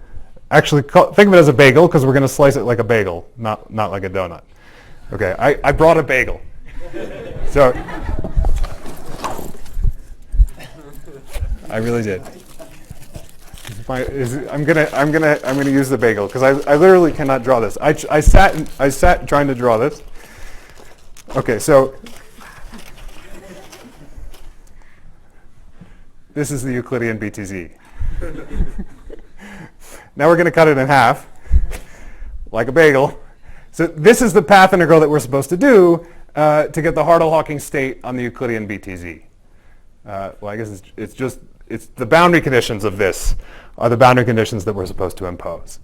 Actually, think of it as a bagel because we're going to slice it like a bagel, not like a donut. Okay, I brought a bagel. So I really did. I'm gonna use the bagel because I literally cannot draw this. I sat trying to draw this. Okay, so this is the Euclidean BTZ. Now we're going to cut it in half, like a bagel. So this is the path integral that we're supposed to do to get the Hartle-Hawking state on the Euclidean BTZ. Well, I guess it's the boundary conditions of this are the boundary conditions that we're supposed to impose.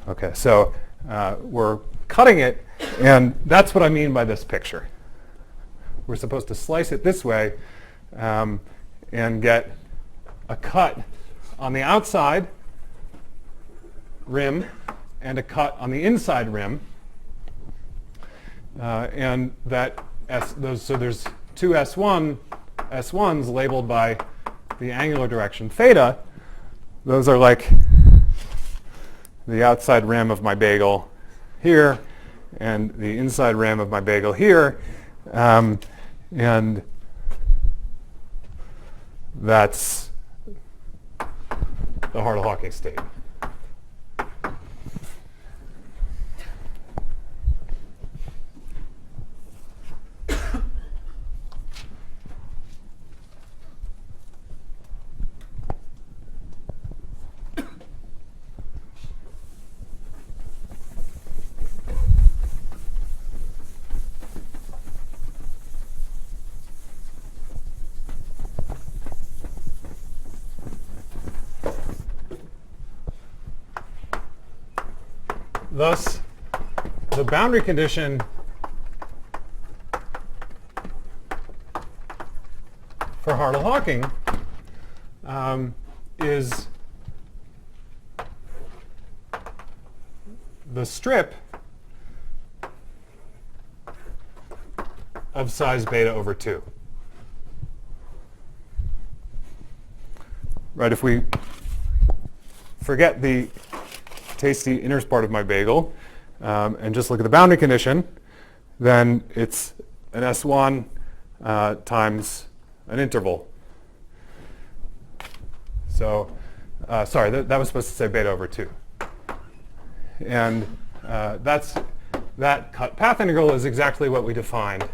Okay, so we're cutting it, and that's what I mean by this picture. We're supposed to slice it this way and get a cut on the outside rim and a cut on the inside rim. And that so there's two S1s labeled by the angular direction theta. Those are like the outside rim of my bagel here and the inside rim of my bagel here. And that's the Hartle-Hawking state. Thus, the boundary condition for Hartle-Hawking is the strip of size beta over 2. Right, if we forget the tasty inner part of my bagel and just look at the boundary condition, then it's an S1 times an interval. So, sorry, that was supposed to say beta over 2. And that path integral is exactly what we defined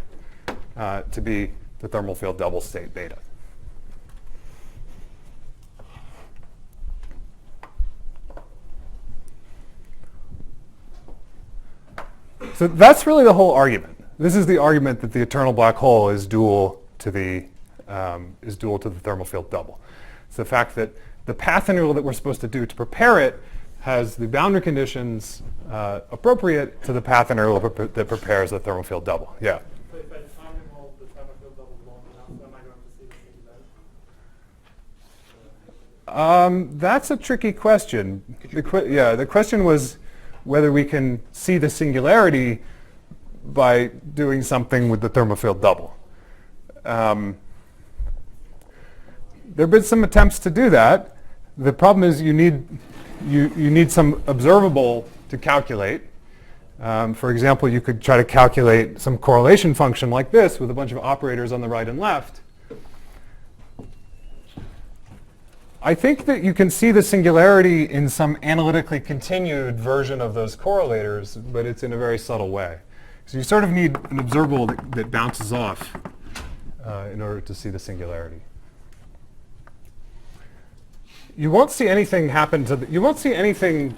to be the thermal field double state beta. So that's really the whole argument. This is the argument that the eternal black hole is dual to the thermal field double. It's the fact that the path integral that we're supposed to do to prepare it has the boundary conditions appropriate to the path integral that prepares the thermal field double. Yeah. So if I time involve the thermal field double long enough, am I going to see the singularity? That's a tricky question. The question was whether we can see the singularity by doing something with the thermal field double. There have been some attempts to do that. The problem is you need some observable to calculate. For example, you could try to calculate some correlation function like this with a bunch of operators on the right and left. I think that you can see the singularity in some analytically continued version of those correlators, but it's in a very subtle way. So you sort of need an observable that bounces off in order to see the singularity. You won't see anything happen to you won't see anything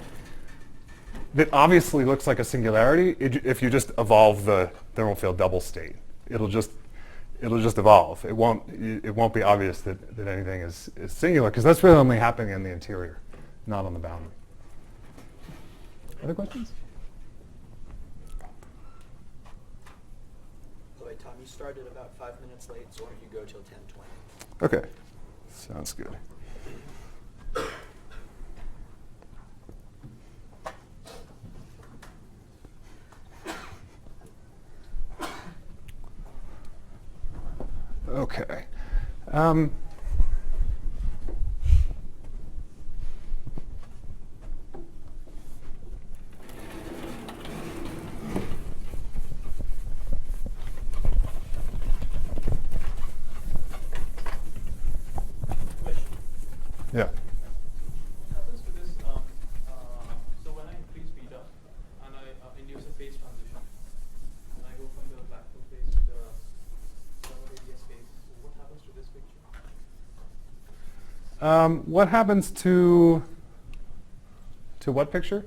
that obviously looks like a singularity if you just evolve the thermal field double state. It'll just evolve. It won't be obvious that anything is singular, because that's really only happening in the interior, not on the boundary. Other questions? By the way, Tom, you started about 5 minutes late, so why don't you go till 10:20? Okay, sounds good. Okay. Yeah. Happens to this, so when I increase beta and I induce a phase transition, and I go from the black hole phase to the thermal radius phase, what happens to this picture? What happens to what picture?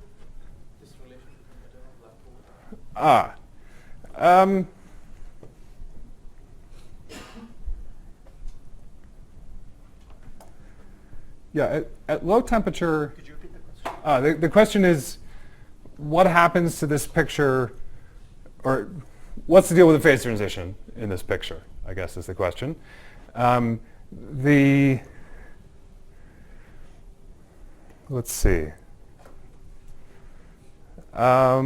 This relation between the black hole. Yeah, at low temperature, Could you repeat the question? the question is, what happens to this picture, or what's the deal with the phase transition in this picture, I guess is the question. Let's see. I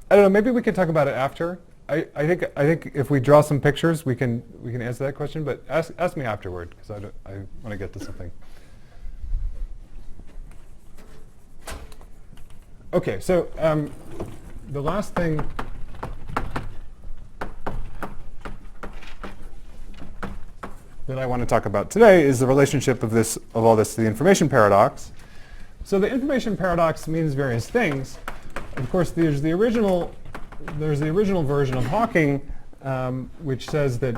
don't know. Maybe we can talk about it after. I think if we draw some pictures, we can answer that question. But ask me afterward, because I want to get to something. Okay, so the last thing that I want to talk about today is the relationship of all this to the information paradox. So the information paradox means various things. Of course, there's the original version of Hawking, which says that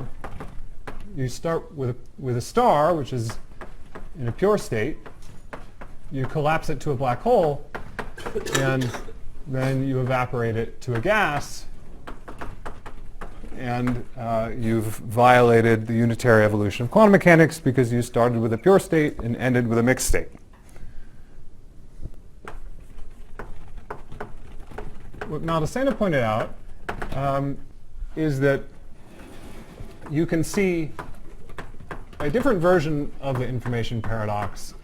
you start with a star, which is in a pure state. You collapse it to a black hole, and then you evaporate it to a gas, and you've violated the unitary evolution of quantum mechanics because you started with a pure state and ended with a mixed state. What Maldacena pointed out is that you can see a different version of the information paradox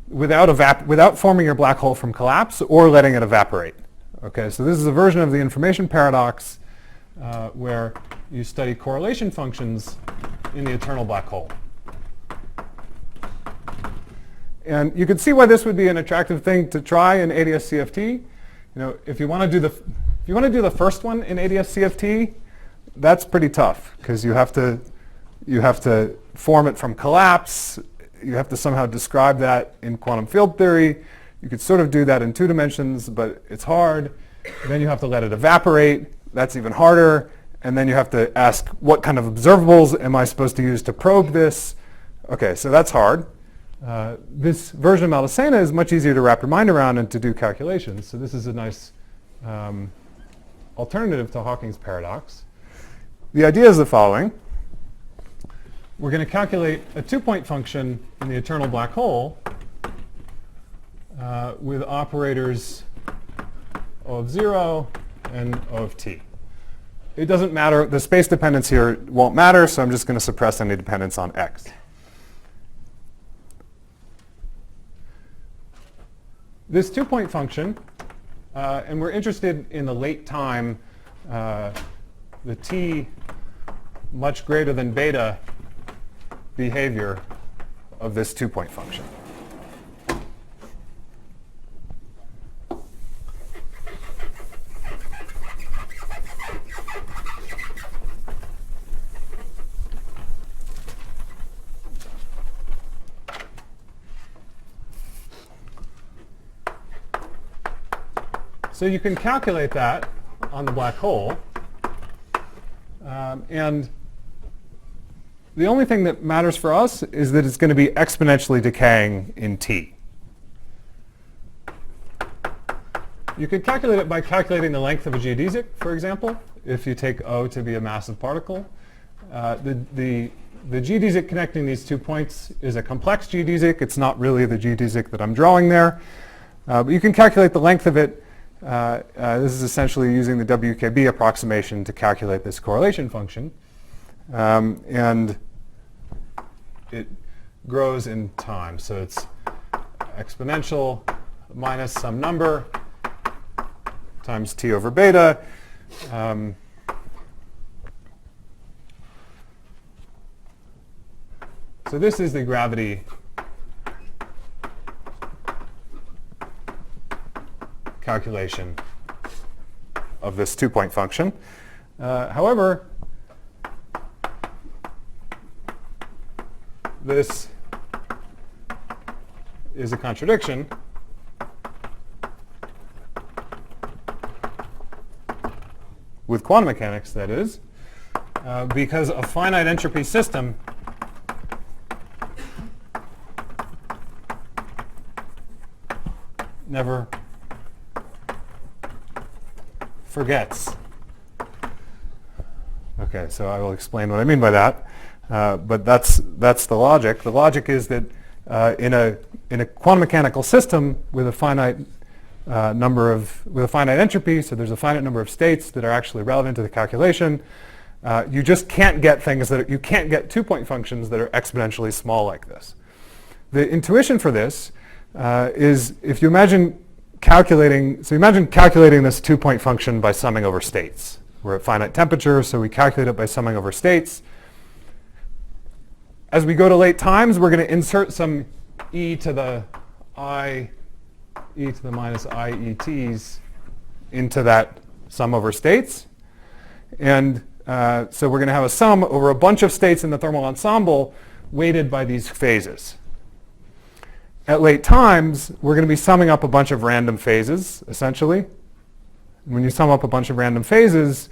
without forming your black hole from collapse or letting it evaporate. Okay, so this is a version of the information paradox where you study correlation functions in the eternal black hole. And you can see why this would be an attractive thing to try in ADS-CFT. If you want to do the first one in ADS-CFT, that's pretty tough because you have to form it from collapse. You have to somehow describe that in quantum field theory. You could sort of do that in 2 dimensions, but it's hard. Then you have to let it evaporate. That's even harder. And then you have to ask, what kind of observables am I supposed to use to probe this? Okay, so that's hard. This version of Maldacena is much easier to wrap your mind around and to do calculations. So this is a nice alternative to Hawking's paradox. The idea is the following. We're going to calculate a 2-point function in the eternal black hole with operators O of 0 and O of t. It doesn't matter. The space dependence here won't matter, so I'm just going to suppress any dependence on x. This 2-point function, and we're interested in the late time, the t much greater than beta behavior of this 2-point function. So you can calculate that on the black hole. And the only thing that matters for us is that it's going to be exponentially decaying in t. You could calculate it by calculating the length of a geodesic, for example, if you take O to be a massive particle. The geodesic connecting these 2 points is a complex geodesic. It's not really the geodesic that I'm drawing there. But you can calculate the length of it. This is essentially using the WKB approximation to calculate this correlation function. And it grows in time. So it's exponential minus some number times t over beta. So this is the gravity calculation of this 2-point function. However, this is a contradiction. With quantum mechanics, that is, because a finite entropy system never forgets. Okay, so I will explain what I mean by that. But that's the logic. The logic is that in a quantum mechanical system with a finite with a finite entropy, so there's a finite number of states that are actually relevant to the calculation. You just can't get you can't get 2-point functions that are exponentially small like this. The intuition for this is if you imagine calculating this 2-point function by summing over states. We're at finite temperature, so we calculate it by summing over states. As we go to late times, we're going to insert some e to the I e to the minus IETs into that sum over states. And so we're going to have a sum over a bunch of states in the thermal ensemble weighted by these phases. At late times, we're going to be summing up a bunch of random phases, essentially. When you sum up a bunch of random phases,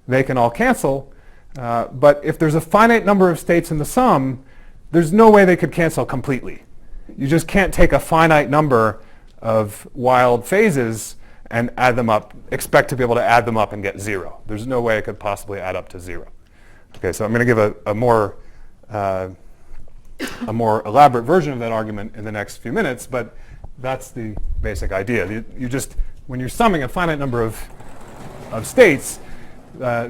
they can all cancel. But if there's a finite number of states in the sum, there's no way they could cancel completely. You just can't take a finite number of wild phases and add them up, expect to be able to add them up and get 0. There's no way it could possibly add up to 0. Okay, so I'm going to give a more elaborate version of that argument in the next few minutes, but that's the basic idea. You just, when you're summing a finite number of states,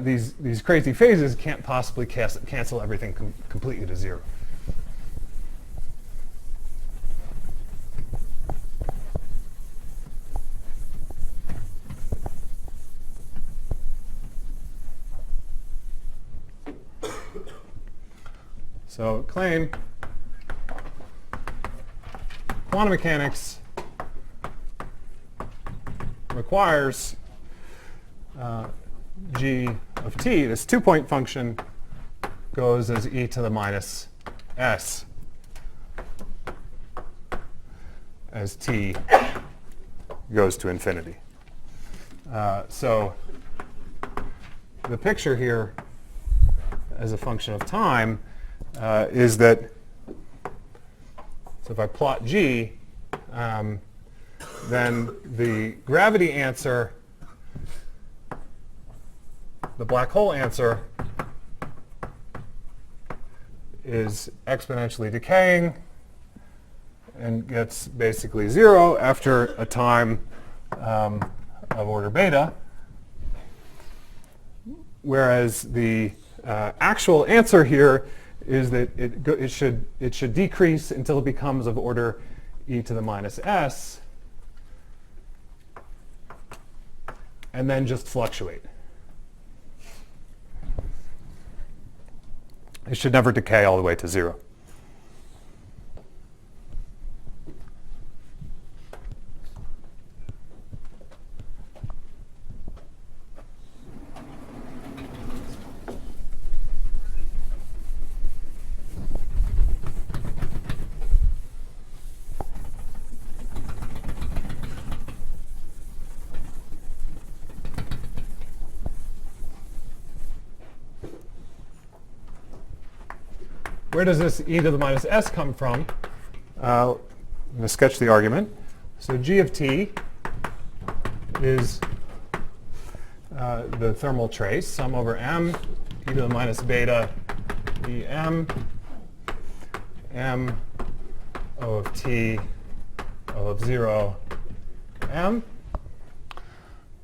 these crazy phases can't possibly cancel everything completely to 0. So claim quantum mechanics requires g of t, this 2-point function, goes as e to the minus s as t goes to infinity. So the picture here as a function of time is that, so if I plot g, then the gravity answer, the black hole answer, is exponentially decaying and gets basically 0 after a time of order beta, whereas the actual answer here is that it should decrease until it becomes of order e to the minus s, and then just fluctuate. It should never decay all the way to 0. Where does this e to the minus s come from? I'm going to sketch the argument. So g of t is the thermal trace, sum over m, e to the minus beta em, m O of t, O of 0, m.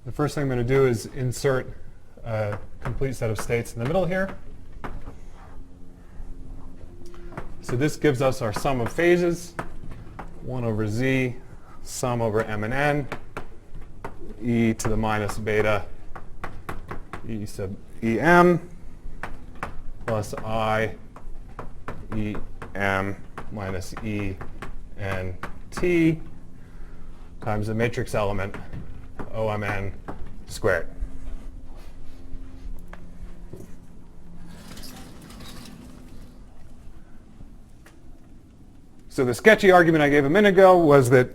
The first thing I'm going to do is insert a complete set of states in the middle here. So this gives us our sum of phases, 1 over z, sum over m and n, e to the minus beta e sub em plus I e m minus e n t times the matrix element OMN squared. So the sketchy argument I gave a minute ago was that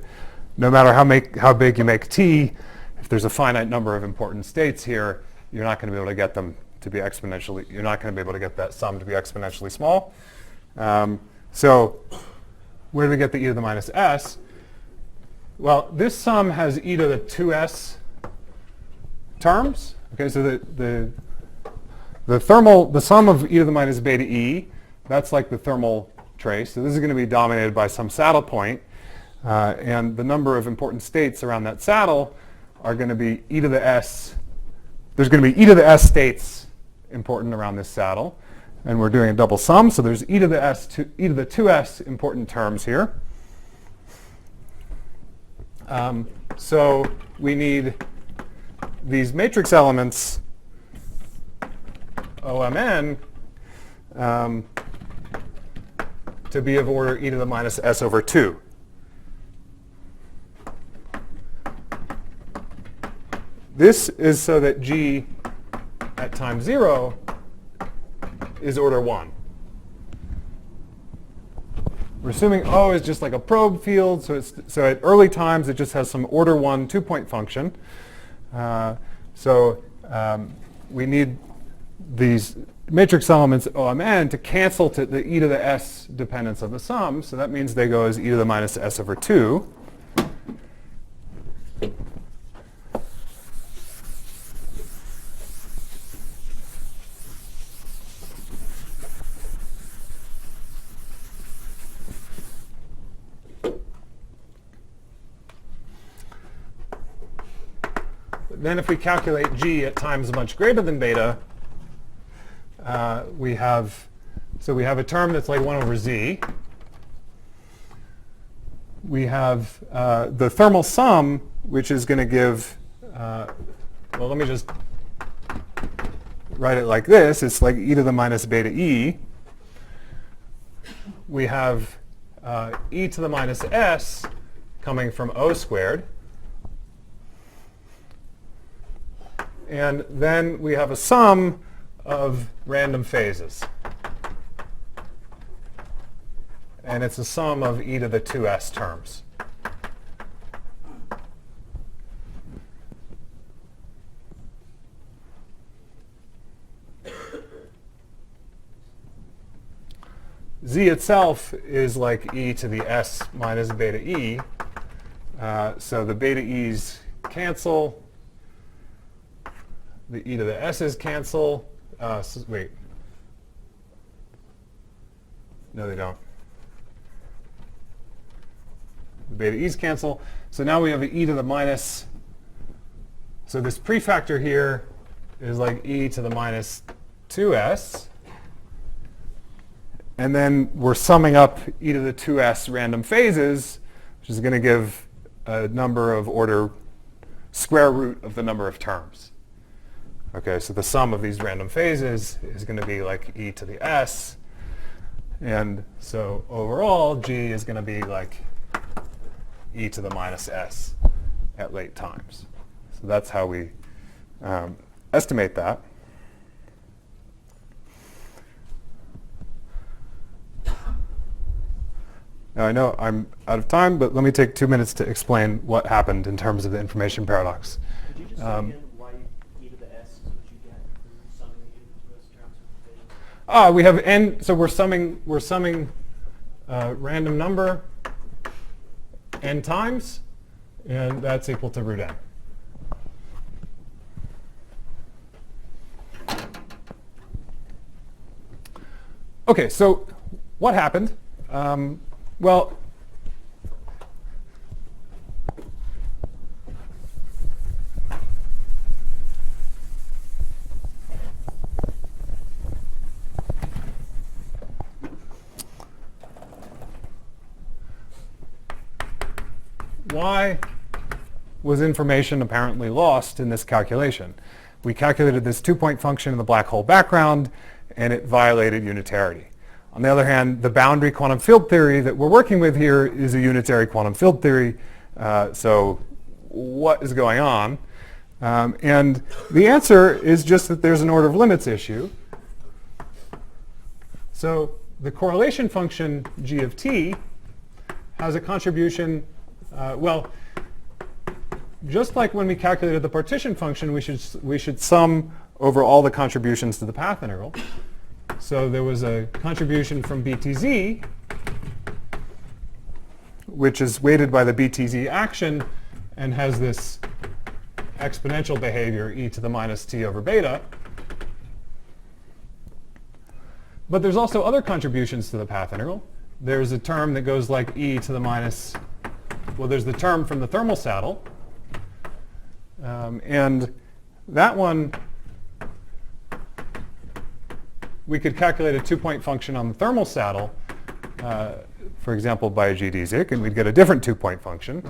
no matter how big you make t, if there's a finite number of important states here, you're not going to be able to get them to be exponentially, you're not going to be able to get that sum to be exponentially small. So where do we get the e to the minus s? Well, this sum has e to the 2s terms. Okay, so the sum of e to the minus beta e, that's like the thermal trace. So this is going to be dominated by some saddle point, and the number of important states around that saddle are going to be e to the s. There's going to be e to the s states important around this saddle, and we're doing a double sum, so there's e to the s to e to the 2s important terms here. So we need these matrix elements OMN to be of order e to the minus s over 2. This is so that G at time 0 is order 1. We're assuming O is just like a probe field, so at early times it just has some order 1 2-point function. We need these matrix elements OMN to cancel to the e to the s dependence of the sum, so that means they go as e to the minus s over 2. Then if we calculate G at times much greater than beta, we have a term that's like 1 over Z. We have the thermal sum, which is going to give, well, let me just write it like this. It's like e to the minus beta E. We have e to the minus s coming from O squared. And then we have a sum of random phases. And it's a sum of e to the 2s terms. Z itself is like e to the s minus beta E. So the beta e's cancel. The e to the s's cancel. Wait. No, they don't. The beta e's cancel. So now we have an e to the minus. So this prefactor here is like e to the minus 2s. And then we're summing up e to the 2s random phases, which is going to give a number of order square root of the number of terms. Okay, so the sum of these random phases is going to be like e to the s. And so overall, G is going to be like e to the minus s at late times. So that's how we estimate that. Now I know I'm out of time, but let me take 2 minutes to explain what happened in terms of the information paradox. Could you just say again why e to the s is what you get from summing the e to the 2s terms of the phase? We have n, so we're summing random number n times, and that's equal to root n. Okay, so what happened? Well, why was information apparently lost in this calculation? We calculated this 2-point function in the black hole background, and it violated unitarity. On the other hand, the boundary quantum field theory that we're working with here is a unitary quantum field theory. So what is going on? And the answer is just that there's an order of limits issue. So the correlation function g of t has a contribution, well, just like when we calculated the partition function, we should sum over all the contributions to the path integral. So there was a contribution from BTZ, which is weighted by the BTZ action and has this exponential behavior e to the minus t over beta. But there's also other contributions to the path integral. There's a term that goes like e to the minus, well, there's the term from the thermal saddle. And that one, we could calculate a 2-point function on the thermal saddle, for example, by a geodesic, and we'd get a different 2-point function.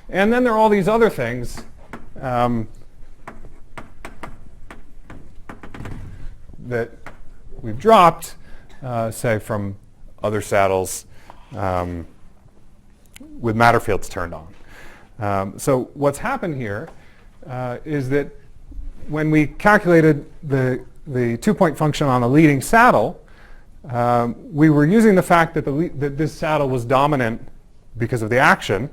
And then there are all these other things that we've dropped, say from other saddles with matter fields turned on. So what's happened here is that when we calculated the 2-point function on a leading saddle, we were using the fact that, that this saddle was dominant because of the action.